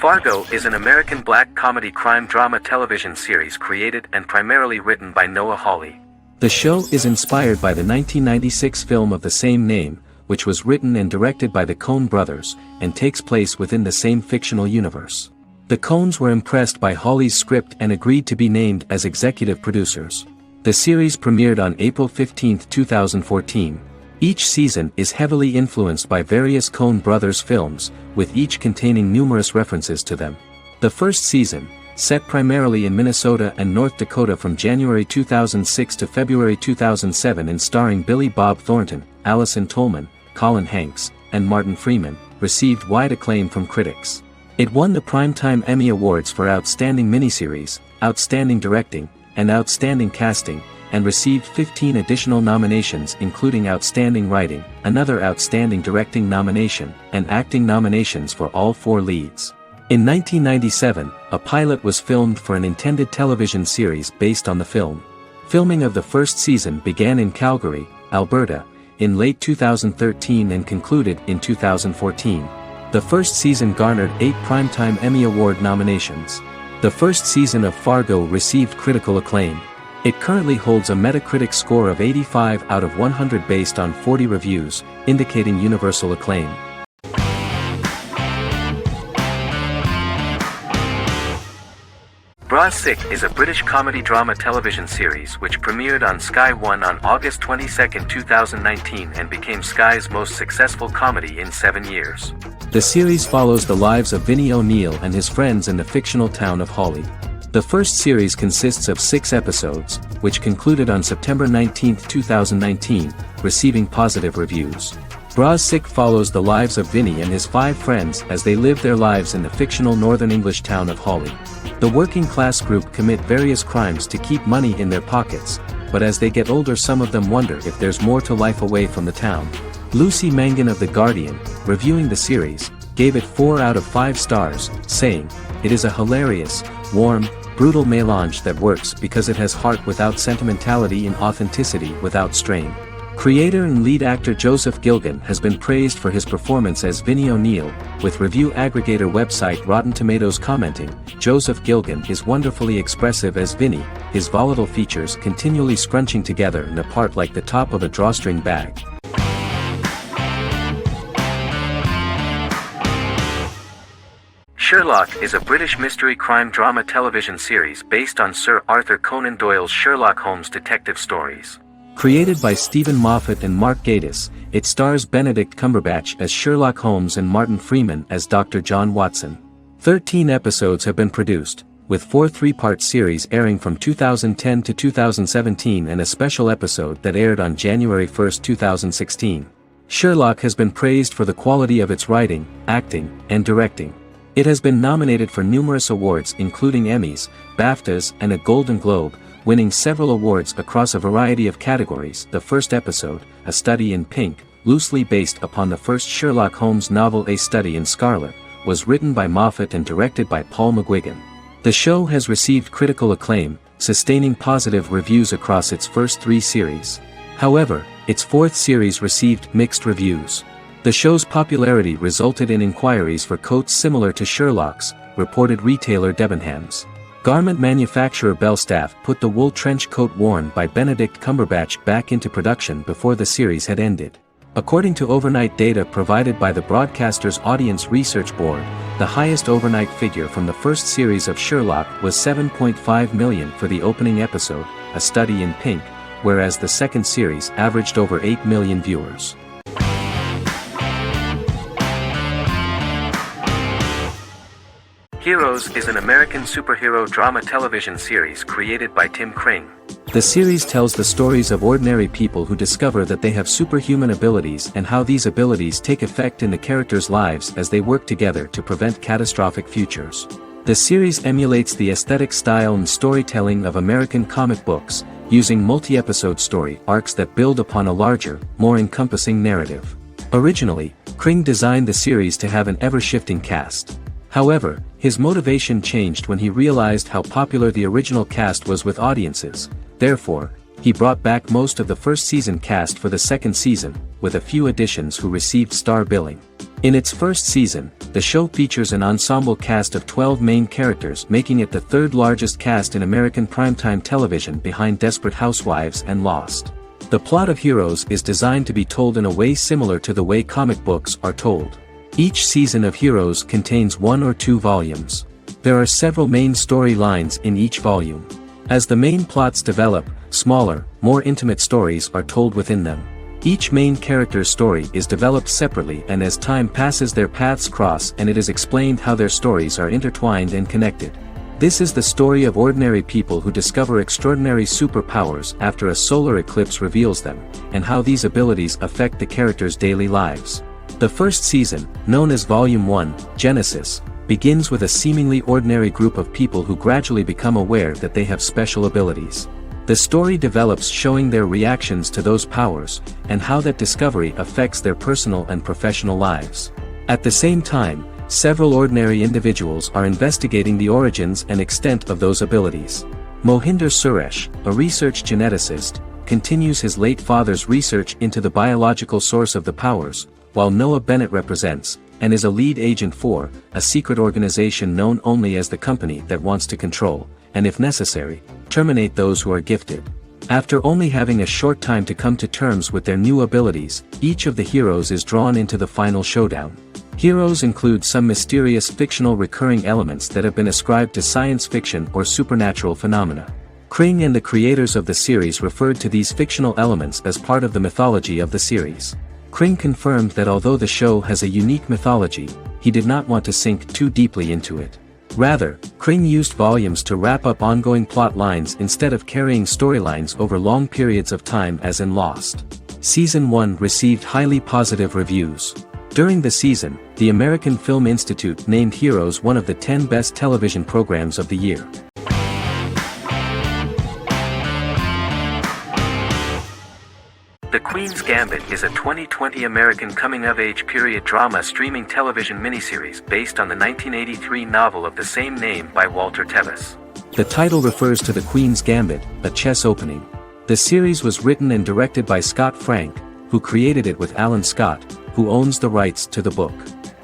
Fargo is an American black comedy crime drama television series created and primarily written by Noah Hawley. The show is inspired by the 1996 film of the same name, which was written and directed by the Coen brothers, and takes place within the same fictional universe. The Coens were impressed by Hawley's script and agreed to be named as executive producers. The series premiered on April 15, 2014. Each season is heavily influenced by various Coen brothers films, with each containing numerous references to them. The first season, set primarily in Minnesota and North Dakota from January 2006 to February 2007 and starring Billy Bob Thornton, Allison Tolman, Colin Hanks, and Martin Freeman, received wide acclaim from critics. It won the Primetime Emmy Awards for Outstanding Miniseries, Outstanding Directing, and Outstanding Casting, and received 15 additional nominations including Outstanding Writing, another Outstanding Directing nomination, and acting nominations for all 4 leads. In 1997, a pilot was filmed for an intended television series based on the film. Filming of the first season began in Calgary, Alberta, in late 2013 and concluded in 2014. The first season garnered 8 Primetime Emmy Award nominations. The first season of Fargo received critical acclaim. It currently holds a Metacritic score of 85 out of 100 based on 40 reviews, indicating universal acclaim. Bras Sick is a British comedy drama television series which premiered on Sky One on August 22, 2019 and became Sky's most successful comedy in 7 years. The series follows the lives of Vinnie O'Neill and his friends in the fictional town of Hawley. The first series consists of 6 episodes, which concluded on September 19, 2019, receiving positive reviews. Bras Sick follows the lives of Vinnie and his 5 friends as they live their lives in the fictional Northern English town of Hawley. The working class group commit various crimes to keep money in their pockets, but as they get older some of them wonder if there's more to life away from the town. Lucy Mangan of The Guardian, reviewing the series, gave it 4 out of 5 stars, saying, "It is a hilarious, warm, brutal melange that works because it has heart without sentimentality and authenticity without strain." Creator and lead actor Joseph Gilgun has been praised for his performance as Vinnie O'Neill, with review aggregator website Rotten Tomatoes commenting, "Joseph Gilgun is wonderfully expressive as Vinnie, his volatile features continually scrunching together and apart like the top of a drawstring bag." Sherlock is a British mystery crime drama television series based on Sir Arthur Conan Doyle's Sherlock Holmes detective stories. Created by Stephen Moffat and Mark Gatiss, it stars Benedict Cumberbatch as Sherlock Holmes and Martin Freeman as Dr. John Watson. 13 episodes have been produced, with 4 3-part series airing from 2010 to 2017 and a special episode that aired on January 1, 2016. Sherlock has been praised for the quality of its writing, acting, and directing. It has been nominated for numerous awards including Emmys, BAFTAs, and a Golden Globe, winning several awards across a variety of categories. The first episode, A Study in Pink, loosely based upon the first Sherlock Holmes novel A Study in Scarlet, was written by Moffat and directed by Paul McGuigan. The show has received critical acclaim, sustaining positive reviews across its first 3 series. However, its 4th series received mixed reviews. The show's popularity resulted in inquiries for coats similar to Sherlock's, reported retailer Debenhams. Garment manufacturer Belstaff put the wool trench coat worn by Benedict Cumberbatch back into production before the series had ended. According to overnight data provided by the broadcaster's Audience Research Board, the highest overnight figure from the first series of Sherlock was 7.5 million for the opening episode, A Study in Pink, whereas the second series averaged over 8 million viewers. Heroes is an American superhero drama television series created by Tim Kring. The series tells the stories of ordinary people who discover that they have superhuman abilities and how these abilities take effect in the characters' lives as they work together to prevent catastrophic futures. The series emulates the aesthetic style and storytelling of American comic books, using multi-episode story arcs that build upon a larger, more encompassing narrative. Originally, Kring designed the series to have an ever-shifting cast. However, his motivation changed when he realized how popular the original cast was with audiences. Therefore, he brought back most of the first season cast for the second season, with a few additions who received star billing. In its first season, the show features an ensemble cast of 12 main characters, making it the 3rd largest cast in American primetime television behind Desperate Housewives and Lost. The plot of Heroes is designed to be told in a way similar to the way comic books are told. Each season of Heroes contains 1 or 2 volumes. There are several main storylines in each volume. As the main plots develop, smaller, more intimate stories are told within them. Each main character's story is developed separately, and as time passes their paths cross and it is explained how their stories are intertwined and connected. This is the story of ordinary people who discover extraordinary superpowers after a solar eclipse reveals them, and how these abilities affect the characters' daily lives. The first season, known as Volume 1, Genesis, begins with a seemingly ordinary group of people who gradually become aware that they have special abilities. The story develops showing their reactions to those powers, and how that discovery affects their personal and professional lives. At the same time, several ordinary individuals are investigating the origins and extent of those abilities. Mohinder Suresh, a research geneticist, continues his late father's research into the biological source of the powers, while Noah Bennett represents, and is a lead agent for, a secret organization known only as the Company that wants to control, and if necessary, terminate those who are gifted. After only having a short time to come to terms with their new abilities, each of the heroes is drawn into the final showdown. Heroes include some mysterious fictional recurring elements that have been ascribed to science fiction or supernatural phenomena. Kring and the creators of the series referred to these fictional elements as part of the mythology of the series. Kring confirmed that although the show has a unique mythology, he did not want to sink too deeply into it. Rather, Kring used volumes to wrap up ongoing plot lines instead of carrying storylines over long periods of time as in Lost. Season 1 received highly positive reviews. During the season, the American Film Institute named Heroes one of the 10 best television programs of the year. The Queen's Gambit is a 2020 American coming-of-age period drama streaming television miniseries based on the 1983 novel of the same name by Walter Tevis. The title refers to the Queen's Gambit, a chess opening. The series was written and directed by Scott Frank, who created it with Alan Scott, who owns the rights to the book.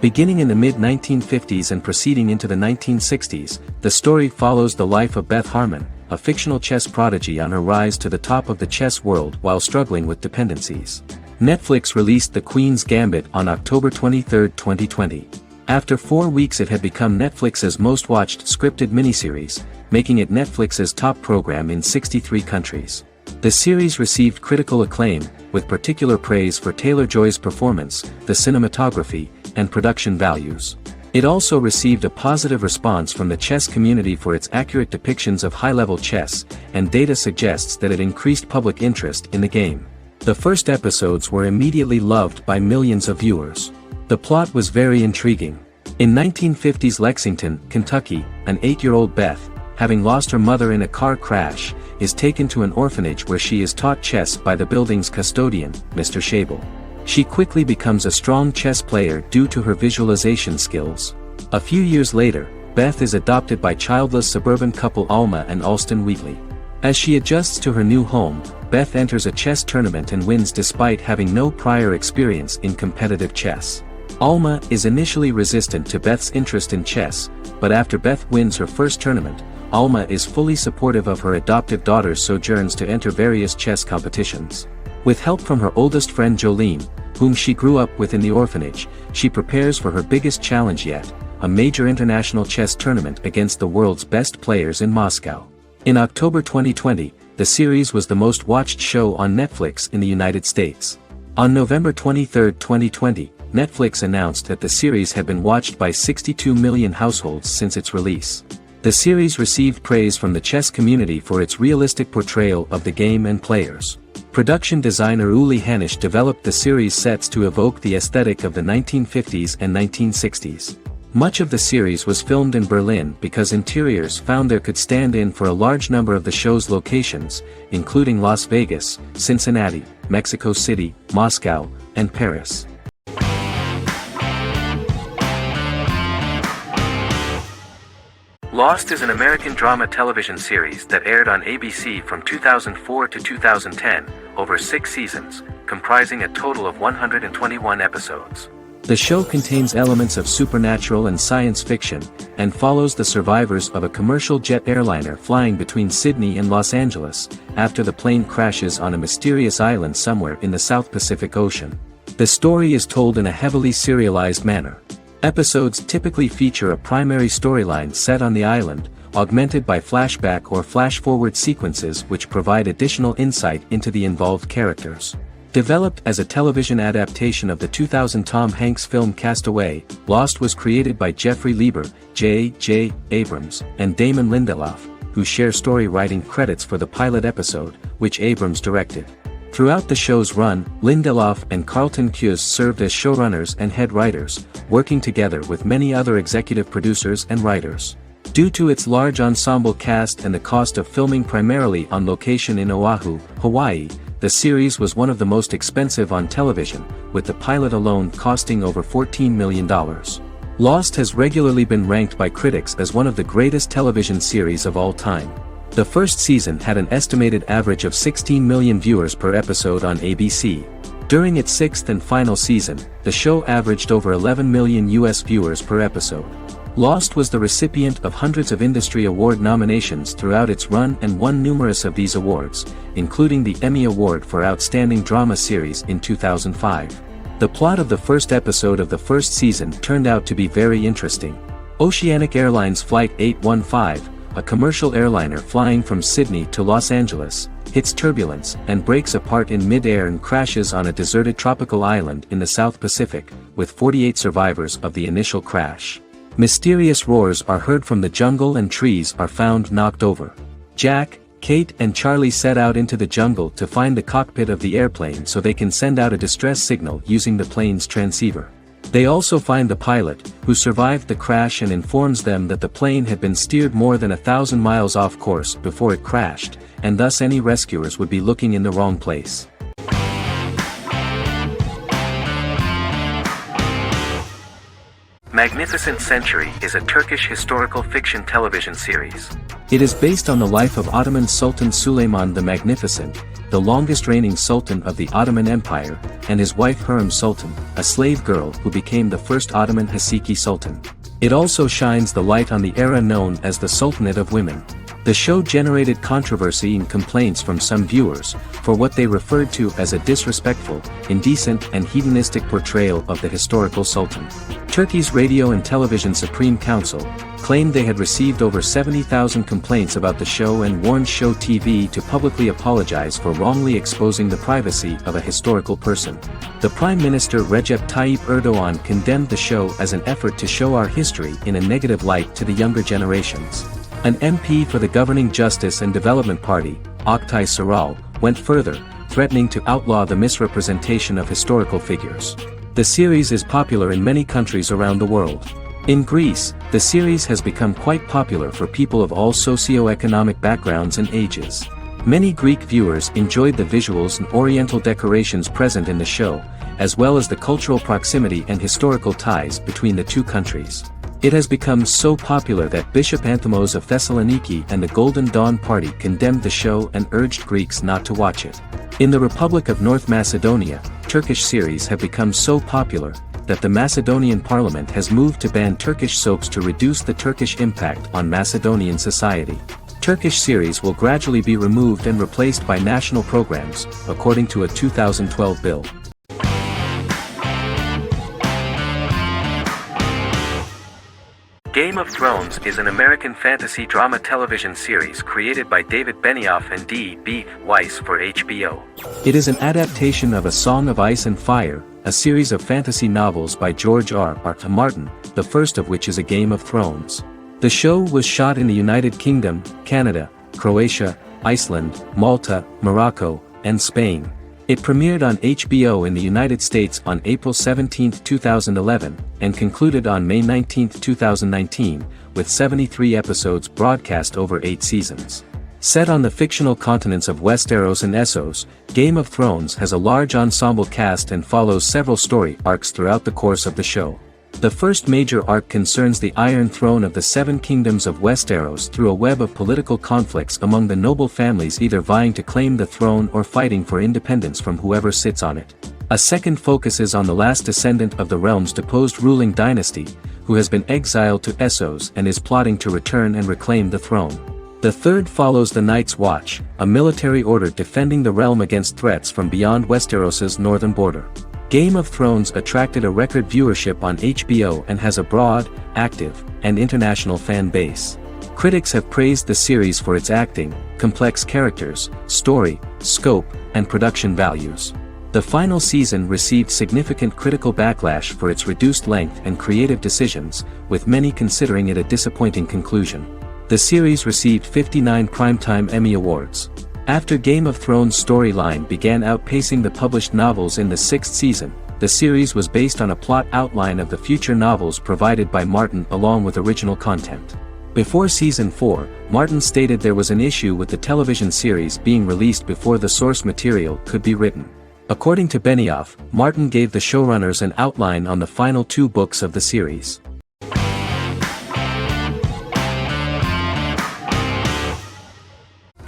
Beginning in the mid-1950s and proceeding into the 1960s, the story follows the life of Beth Harmon, a fictional chess prodigy on her rise to the top of the chess world while struggling with dependencies. Netflix released The Queen's Gambit on October 23, 2020. After 4 weeks it had become Netflix's most watched scripted miniseries, making it Netflix's top program in 63 countries. The series received critical acclaim, with particular praise for Taylor-Joy's performance, the cinematography, and production values. It also received a positive response from the chess community for its accurate depictions of high-level chess, and data suggests that it increased public interest in the game. The first episodes were immediately loved by millions of viewers. The plot was very intriguing. In 1950s Lexington, Kentucky, an 8-year-old Beth, having lost her mother in a car crash, is taken to an orphanage where she is taught chess by the building's custodian, Mr. Schabel. She quickly becomes a strong chess player due to her visualization skills. A few years later, Beth is adopted by childless suburban couple Alma and Alston Wheatley. As she adjusts to her new home, Beth enters a chess tournament and wins despite having no prior experience in competitive chess. Alma is initially resistant to Beth's interest in chess, but after Beth wins her first tournament, Alma is fully supportive of her adoptive daughter's sojourns to enter various chess competitions. With help from her oldest friend Jolene, whom she grew up with in the orphanage, she prepares for her biggest challenge yet, a major international chess tournament against the world's best players in Moscow. In October 2020, the series was the most watched show on Netflix in the United States. On November 23, 2020, Netflix announced that the series had been watched by 62 million households since its release. The series received praise from the chess community for its realistic portrayal of the game and players. Production designer Uli Hanisch developed the series sets to evoke the aesthetic of the 1950s and 1960s. Much of the series was filmed in Berlin because interiors found there could stand in for a large number of the show's locations, including Las Vegas, Cincinnati, Mexico City, Moscow, and Paris. Lost is an American drama television series that aired on ABC from 2004 to 2010, over 6 seasons, comprising a total of 121 episodes. The show contains elements of supernatural and science fiction, and follows the survivors of a commercial jet airliner flying between Sydney and Los Angeles, after the plane crashes on a mysterious island somewhere in the South Pacific Ocean. The story is told in a heavily serialized manner. Episodes typically feature a primary storyline set on the island, augmented by flashback or flash-forward sequences which provide additional insight into the involved characters. Developed as a television adaptation of the 2000 Tom Hanks film Castaway, Lost was created by Jeffrey Lieber, J.J. Abrams, and Damon Lindelof, who share story writing credits for the pilot episode, which Abrams directed. Throughout the show's run, Lindelof and Carlton Cuse served as showrunners and head writers, working together with many other executive producers and writers. Due to its large ensemble cast and the cost of filming primarily on location in Oahu, Hawaii, the series was one of the most expensive on television, with the pilot alone costing over $14 million. Lost has regularly been ranked by critics as one of the greatest television series of all time. The first season had an estimated average of 16 million viewers per episode on ABC. During its 6th and final season, the show averaged over 11 million US viewers per episode. Lost was the recipient of hundreds of industry award nominations throughout its run and won numerous of these awards, including the Emmy Award for Outstanding Drama Series in 2005. The plot of the first episode of the first season turned out to be very interesting. Oceanic Airlines Flight 815, a commercial airliner flying from Sydney to Los Angeles, hits turbulence and breaks apart in mid-air and crashes on a deserted tropical island in the South Pacific, with 48 survivors of the initial crash. Mysterious roars are heard from the jungle and trees are found knocked over. Jack, Kate and Charlie set out into the jungle to find the cockpit of the airplane so they can send out a distress signal using the plane's transceiver. They also find the pilot, who survived the crash and informs them that the plane had been steered more than 1,000 miles off course before it crashed, and thus any rescuers would be looking in the wrong place. Magnificent Century is a Turkish historical fiction television series. It is based on the life of Ottoman Sultan Süleyman the Magnificent, the longest reigning sultan of the Ottoman Empire, and his wife Hürrem Sultan, a slave girl who became the first Ottoman Haseki Sultan. It also shines the light on the era known as the Sultanate of Women. The show generated controversy and complaints from some viewers, for what they referred to as a disrespectful, indecent and hedonistic portrayal of the historical sultan. Turkey's Radio and Television Supreme Council claimed they had received over 70,000 complaints about the show and warned Show TV to publicly apologize for wrongly exposing the privacy of a historical person. The Prime Minister Recep Tayyip Erdoğan condemned the show as an effort to show our history in a negative light to the younger generations. An MP for the governing Justice and Development Party, Oktay Saral, went further, threatening to outlaw the misrepresentation of historical figures. The series is popular in many countries around the world. In Greece, the series has become quite popular for people of all socio-economic backgrounds and ages. Many Greek viewers enjoyed the visuals and oriental decorations present in the show, as well as the cultural proximity and historical ties between the two countries. It has become so popular that Bishop Anthemos of Thessaloniki and the Golden Dawn Party condemned the show and urged Greeks not to watch it. In the Republic of North Macedonia, Turkish series have become so popular that the Macedonian parliament has moved to ban Turkish soaps to reduce the Turkish impact on Macedonian society. Turkish series will gradually be removed and replaced by national programs, according to a 2012 bill. Game of Thrones is an American fantasy drama television series created by David Benioff and D.B. Weiss for HBO. It is an adaptation of A Song of Ice and Fire, a series of fantasy novels by George R.R. Martin, the first of which is A Game of Thrones. The show was shot in the United Kingdom, Canada, Croatia, Iceland, Malta, Morocco, and Spain. It premiered on HBO in the United States on April 17, 2011, and concluded on May 19, 2019, with 73 episodes broadcast over 8 seasons. Set on the fictional continents of Westeros and Essos, Game of Thrones has a large ensemble cast and follows several story arcs throughout the course of the show. The first major arc concerns the Iron Throne of the Seven Kingdoms of Westeros through a web of political conflicts among the noble families either vying to claim the throne or fighting for independence from whoever sits on it. A second focuses on the last descendant of the realm's deposed ruling dynasty, who has been exiled to Essos and is plotting to return and reclaim the throne. The third follows the Night's Watch, a military order defending the realm against threats from beyond Westeros's northern border. Game of Thrones attracted a record viewership on HBO and has a broad, active, and international fan base. Critics have praised the series for its acting, complex characters, story, scope, and production values. The final season received significant critical backlash for its reduced length and creative decisions, with many considering it a disappointing conclusion. The series received 59 Primetime Emmy Awards. After Game of Thrones' storyline began outpacing the published novels in the 6th season, the series was based on a plot outline of the future novels provided by Martin along with original content. Before Season 4, Martin stated there was an issue with the television series being released before the source material could be written. According to Benioff, Martin gave the showrunners an outline on the final 2 books of the series.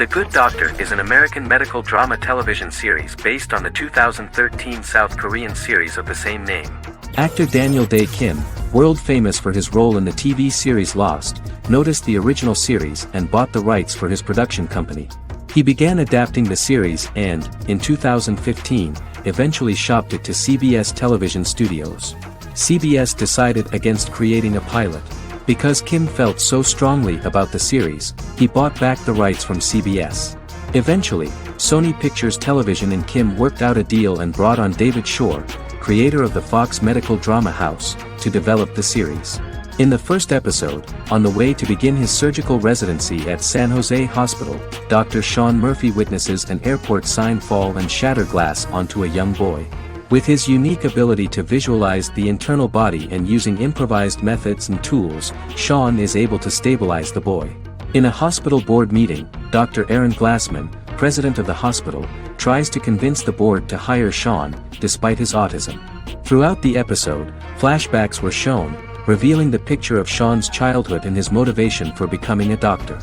The Good Doctor is an American medical drama television series based on the 2013 South Korean series of the same name. Actor Daniel Dae Kim, world famous for his role in the TV series Lost, noticed the original series and bought the rights for his production company. He began adapting the series and, in 2015, eventually shopped it to CBS television studios. CBS decided against creating a pilot. Because Kim felt so strongly about the series, he bought back the rights from CBS. Eventually, Sony Pictures Television and Kim worked out a deal and brought on David Shore, creator of the Fox medical drama house, to develop the series. In the first episode, on the way to begin his surgical residency at San Jose Hospital, Dr. Sean Murphy witnesses an airport sign fall and shatter glass onto a young boy. With his unique ability to visualize the internal body and using improvised methods and tools, Sean is able to stabilize the boy. In a hospital board meeting, Dr. Aaron Glassman, president of the hospital, tries to convince the board to hire Sean, despite his autism. Throughout the episode, flashbacks were shown, revealing the picture of Sean's childhood and his motivation for becoming a doctor.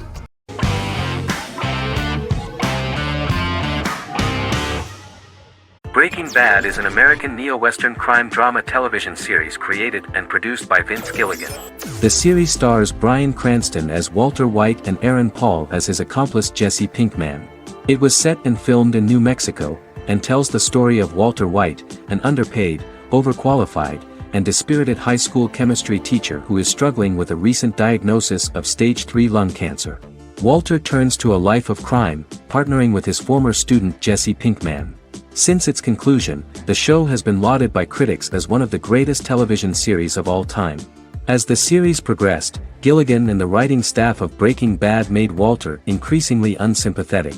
Breaking Bad is an American neo-Western crime drama television series created and produced by Vince Gilligan. The series stars Bryan Cranston as Walter White and Aaron Paul as his accomplice Jesse Pinkman. It was set and filmed in New Mexico, and tells the story of Walter White, an underpaid, overqualified, and dispirited high school chemistry teacher who is struggling with a recent diagnosis of stage 3 lung cancer. Walter turns to a life of crime, partnering with his former student Jesse Pinkman. Since its conclusion, the show has been lauded by critics as one of the greatest television series of all time. As the series progressed, Gilligan and the writing staff of Breaking Bad made Walter increasingly unsympathetic.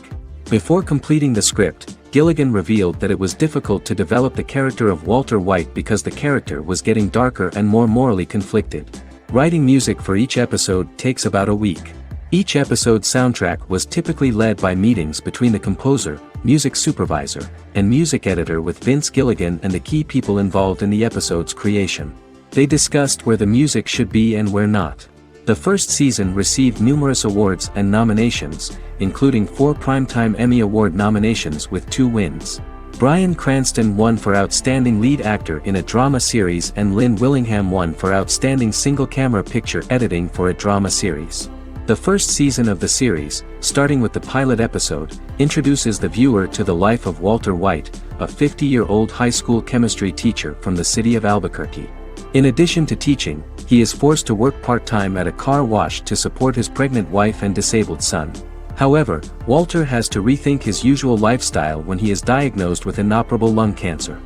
Before completing the script, Gilligan revealed that it was difficult to develop the character of Walter White because the character was getting darker and more morally conflicted. Writing music for each episode takes about a week. Each episode's soundtrack was typically led by meetings between the composer, music supervisor, and music editor with Vince Gilligan and the key people involved in the episode's creation. They discussed where the music should be and where not. The first season received numerous awards and nominations, including 4 Primetime Emmy Award nominations with 2 wins. Bryan Cranston won for Outstanding Lead Actor in a Drama Series and Lynn Willingham won for Outstanding Single-Camera Picture Editing for a Drama Series. The first season of the series, starting with the pilot episode, introduces the viewer to the life of Walter White, a 50-year-old high school chemistry teacher from the city of Albuquerque. In addition to teaching, he is forced to work part-time at a car wash to support his pregnant wife and disabled son. However, Walter has to rethink his usual lifestyle when he is diagnosed with inoperable lung cancer.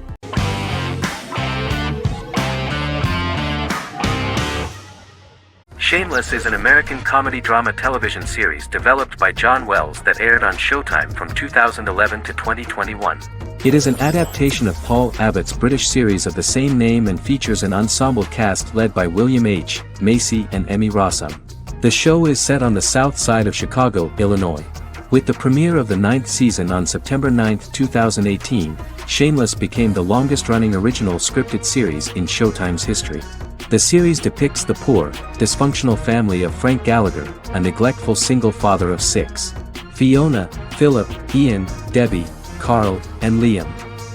Shameless is an American comedy drama television series developed by John Wells that aired on Showtime from 2011 to 2021. It is an adaptation of Paul Abbott's British series of the same name and features an ensemble cast led by William H. Macy and Emmy Rossum. The show is set on the south side of Chicago, Illinois. With the premiere of the 9th season on September 9, 2018, Shameless became the longest-running original scripted series in Showtime's history. The series depicts the poor, dysfunctional family of Frank Gallagher, a neglectful single father of 6. Fiona, Philip, Ian, Debbie, Carl, and Liam.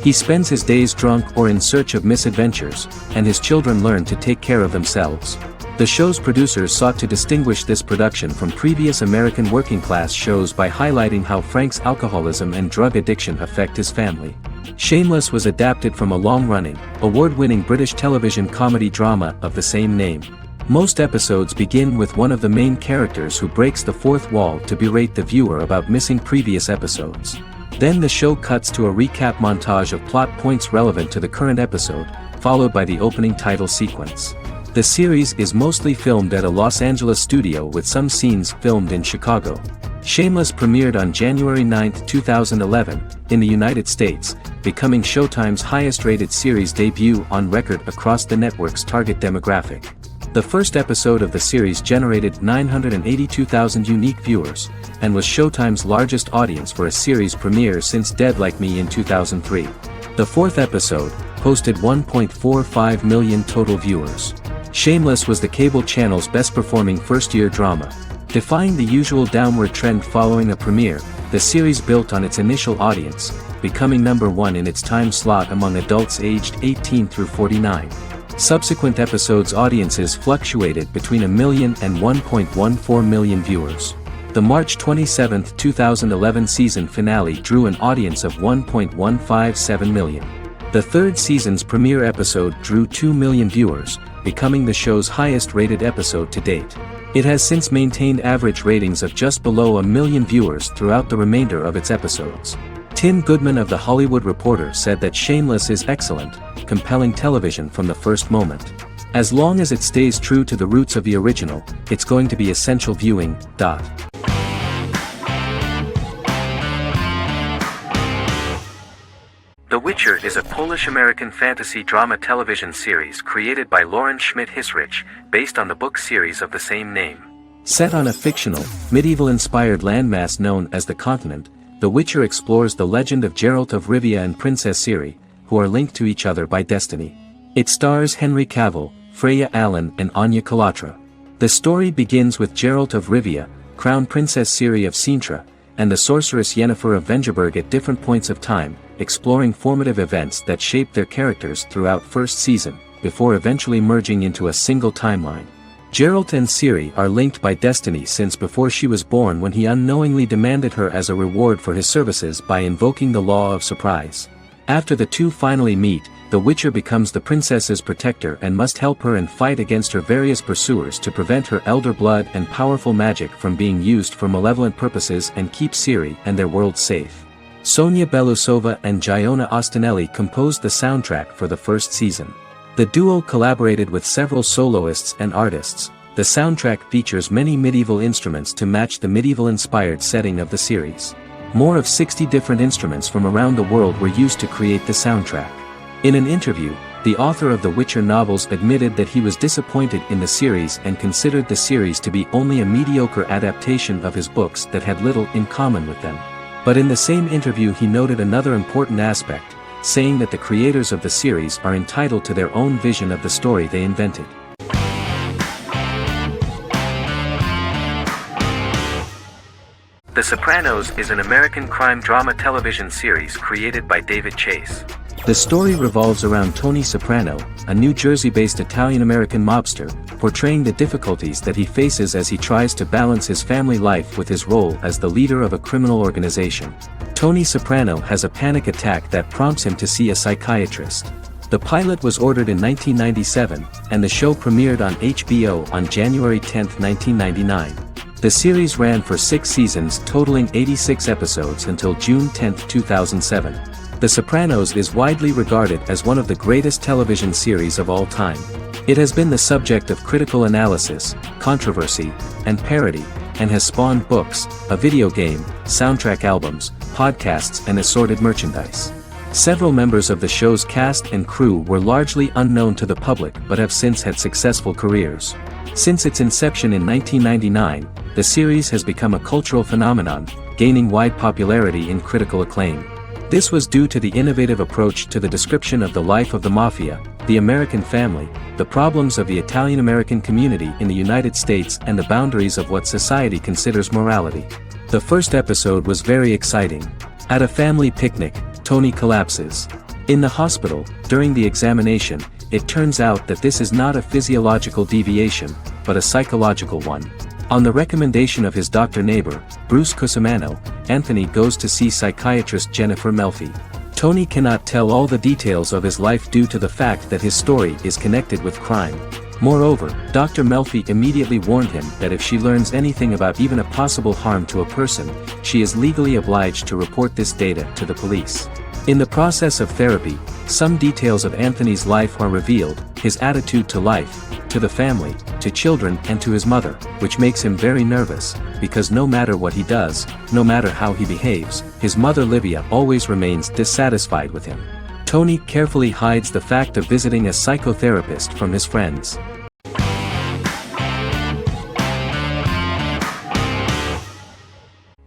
He spends his days drunk or in search of misadventures, and his children learn to take care of themselves. The show's producers sought to distinguish this production from previous American working-class shows by highlighting how Frank's alcoholism and drug addiction affect his family. Shameless was adapted from a long-running, award-winning British television comedy drama of the same name. Most episodes begin with one of the main characters who breaks the fourth wall to berate the viewer about missing previous episodes. Then the show cuts to a recap montage of plot points relevant to the current episode, followed by the opening title sequence. The series is mostly filmed at a Los Angeles studio with some scenes filmed in Chicago. Shameless premiered on January 9, 2011, in the United States, becoming Showtime's highest-rated series debut on record across the network's target demographic. The first episode of the series generated 982,000 unique viewers, and was Showtime's largest audience for a series premiere since Dead Like Me in 2003. The fourth episode posted 1.45 million total viewers. Shameless was the cable channel's best-performing first-year drama. Defying the usual downward trend following a premiere, the series built on its initial audience, becoming number 1 in its time slot among adults aged 18 through 49. Subsequent episodes' audiences fluctuated between 1 million and 1.14 million viewers. The The March 27, 2011 season finale drew an audience of 1.157 million. The third season's premiere episode drew 2 million viewers, becoming the show's highest-rated episode to date. It has since maintained average ratings of just below 1 million viewers throughout the remainder of its episodes. Tim Goodman of The Hollywood Reporter said that Shameless is excellent, compelling television from the first moment. As long as it stays true to the roots of the original, it's going to be essential viewing. The Witcher is a Polish-American fantasy drama television series created by Lauren Schmidt-Hissrich, based on the book series of the same name. Set on a fictional, medieval-inspired landmass known as the Continent, The Witcher explores the legend of Geralt of Rivia and Princess Ciri, who are linked to each other by destiny. It stars Henry Cavill, Freya Allan and Anya Chalotra. The story begins with Geralt of Rivia, Crown Princess Ciri of Sintra, and the sorceress Yennefer of Vengerberg at different points of time, exploring formative events that shaped their characters throughout first season, before eventually merging into a single timeline. Geralt and Ciri are linked by destiny since before she was born, when he unknowingly demanded her as a reward for his services by invoking the law of surprise. After the two finally meet, the Witcher becomes the princess's protector and must help her and fight against her various pursuers to prevent her elder blood and powerful magic from being used for malevolent purposes and keep Ciri and their world safe. Sonia Belousova and Giona Ostinelli composed the soundtrack for the first season. The duo collaborated with several soloists and artists. The soundtrack features many medieval instruments to match the medieval-inspired setting of the series. More of 60 different instruments from around the world were used to create the soundtrack. In an interview, the author of the Witcher novels admitted that he was disappointed in the series and considered the series to be only a mediocre adaptation of his books that had little in common with them. But in the same interview he noted another important aspect, saying that the creators of the series are entitled to their own vision of the story they invented. The Sopranos is an American crime drama television series created by David Chase. The story revolves around Tony Soprano, a New Jersey-based Italian-American mobster, portraying the difficulties that he faces as he tries to balance his family life with his role as the leader of a criminal organization. Tony Soprano has a panic attack that prompts him to see a psychiatrist. The pilot was ordered in 1997, and the show premiered on HBO on January 10, 1999. The series ran for 6 seasons totaling 86 episodes until June 10, 2007. The Sopranos is widely regarded as one of the greatest television series of all time. It has been the subject of critical analysis, controversy, and parody, and has spawned books, a video game, soundtrack albums, podcasts and assorted merchandise. Several members of the show's cast and crew were largely unknown to the public but have since had successful careers. Since its inception in 1999, the series has become a cultural phenomenon, gaining wide popularity and critical acclaim. This was due to the innovative approach to the description of the life of the mafia, the American family, the problems of the Italian-American community in the United States and the boundaries of what society considers morality. The first episode was very exciting. At a family picnic, Tony collapses. In the hospital, during the examination, it turns out that this is not a physiological deviation, but a psychological one. On the recommendation of his doctor neighbor, Bruce Cusimano, Anthony goes to see psychiatrist Jennifer Melfi. Tony cannot tell all the details of his life due to the fact that his story is connected with crime. Moreover, Dr. Melfi immediately warned him that if she learns anything about even a possible harm to a person, she is legally obliged to report this data to the police. In the process of therapy, some details of Anthony's life are revealed, his attitude to life, to the family, to children and to his mother, which makes him very nervous, because no matter what he does, no matter how he behaves, his mother Livia always remains dissatisfied with him. Tony carefully hides the fact of visiting a psychotherapist from his friends.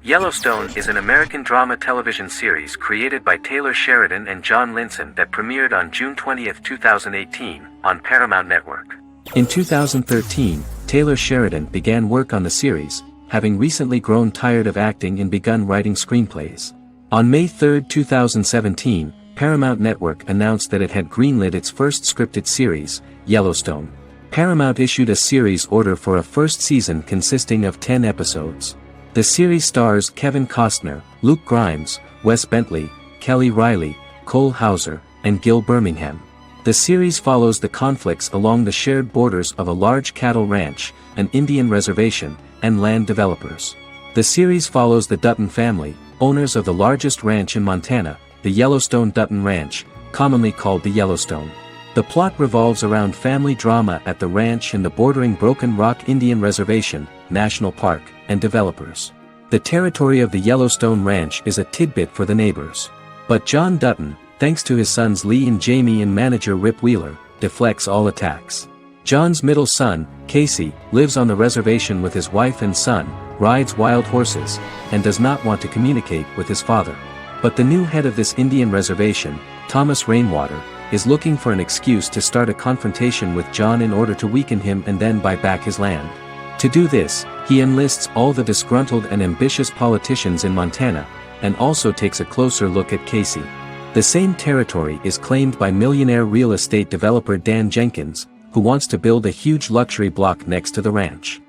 Yellowstone is an American drama television series created by Taylor Sheridan and John Linson that premiered on June 20, 2018, on Paramount Network. In 2013, Taylor Sheridan began work on the series, having recently grown tired of acting and begun writing screenplays. On May 3, 2017, Paramount Network announced that it had greenlit its first scripted series, Yellowstone. Paramount issued a series order for a first season consisting of 10 episodes. The series stars Kevin Costner, Luke Grimes, Wes Bentley, Kelly Riley, Cole Hauser, and Gil Birmingham. The series follows the conflicts along the shared borders of a large cattle ranch, an Indian reservation, and land developers. The series follows the Dutton family, owners of the largest ranch in Montana, the Yellowstone Dutton Ranch, commonly called the Yellowstone. The plot revolves around family drama at the ranch and the bordering Broken Rock Indian Reservation, National Park, and developers. The territory of the Yellowstone Ranch is a tidbit for the neighbors. But John Dutton, thanks to his sons Lee and Jamie and manager Rip Wheeler, deflects all attacks. John's middle son, Casey, lives on the reservation with his wife and son, rides wild horses, and does not want to communicate with his father. But the new head of this Indian reservation, Thomas Rainwater, is looking for an excuse to start a confrontation with John in order to weaken him and then buy back his land. To do this, he enlists all the disgruntled and ambitious politicians in Montana, and also takes a closer look at Casey. The same territory is claimed by millionaire real estate developer Dan Jenkins, who wants to build a huge luxury block next to the ranch.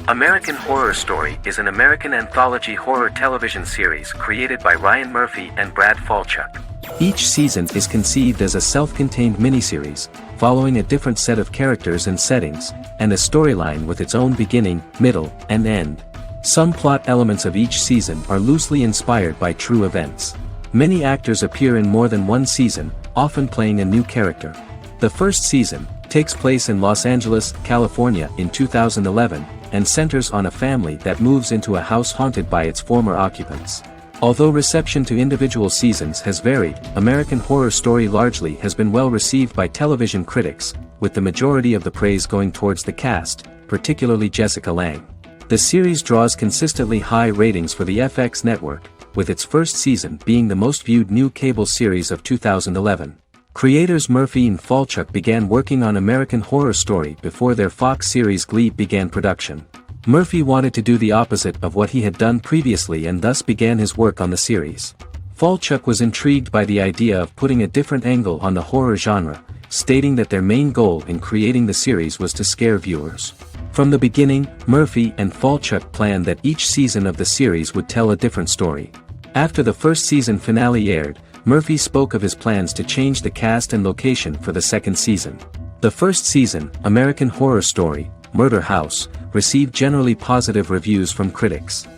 American Horror Story is an American anthology horror television series created by Ryan Murphy and Brad Falchuk. Each season is conceived as a self-contained miniseries, following a different set of characters and settings, and a storyline with its own beginning, middle, and end. Some plot elements of each season are loosely inspired by true events. Many actors appear in more than one season, often playing a new character. The first season takes place in Los Angeles, California in 2011, and centers on a family that moves into a house haunted by its former occupants. Although reception to individual seasons has varied, American Horror Story largely has been well received by television critics, with the majority of the praise going towards the cast, particularly Jessica Lange. The series draws consistently high ratings for the FX network, with its first season being the most viewed new cable series of 2011. Creators Murphy and Falchuk began working on American Horror Story before their Fox series Glee began production. Murphy wanted to do the opposite of what he had done previously and thus began his work on the series. Falchuk was intrigued by the idea of putting a different angle on the horror genre, stating that their main goal in creating the series was to scare viewers. From the beginning, Murphy and Falchuk planned that each season of the series would tell a different story. After the first season finale aired, Murphy spoke of his plans to change the cast and location for the second season. The first season, American Horror Story, Murder House, received generally positive reviews from critics.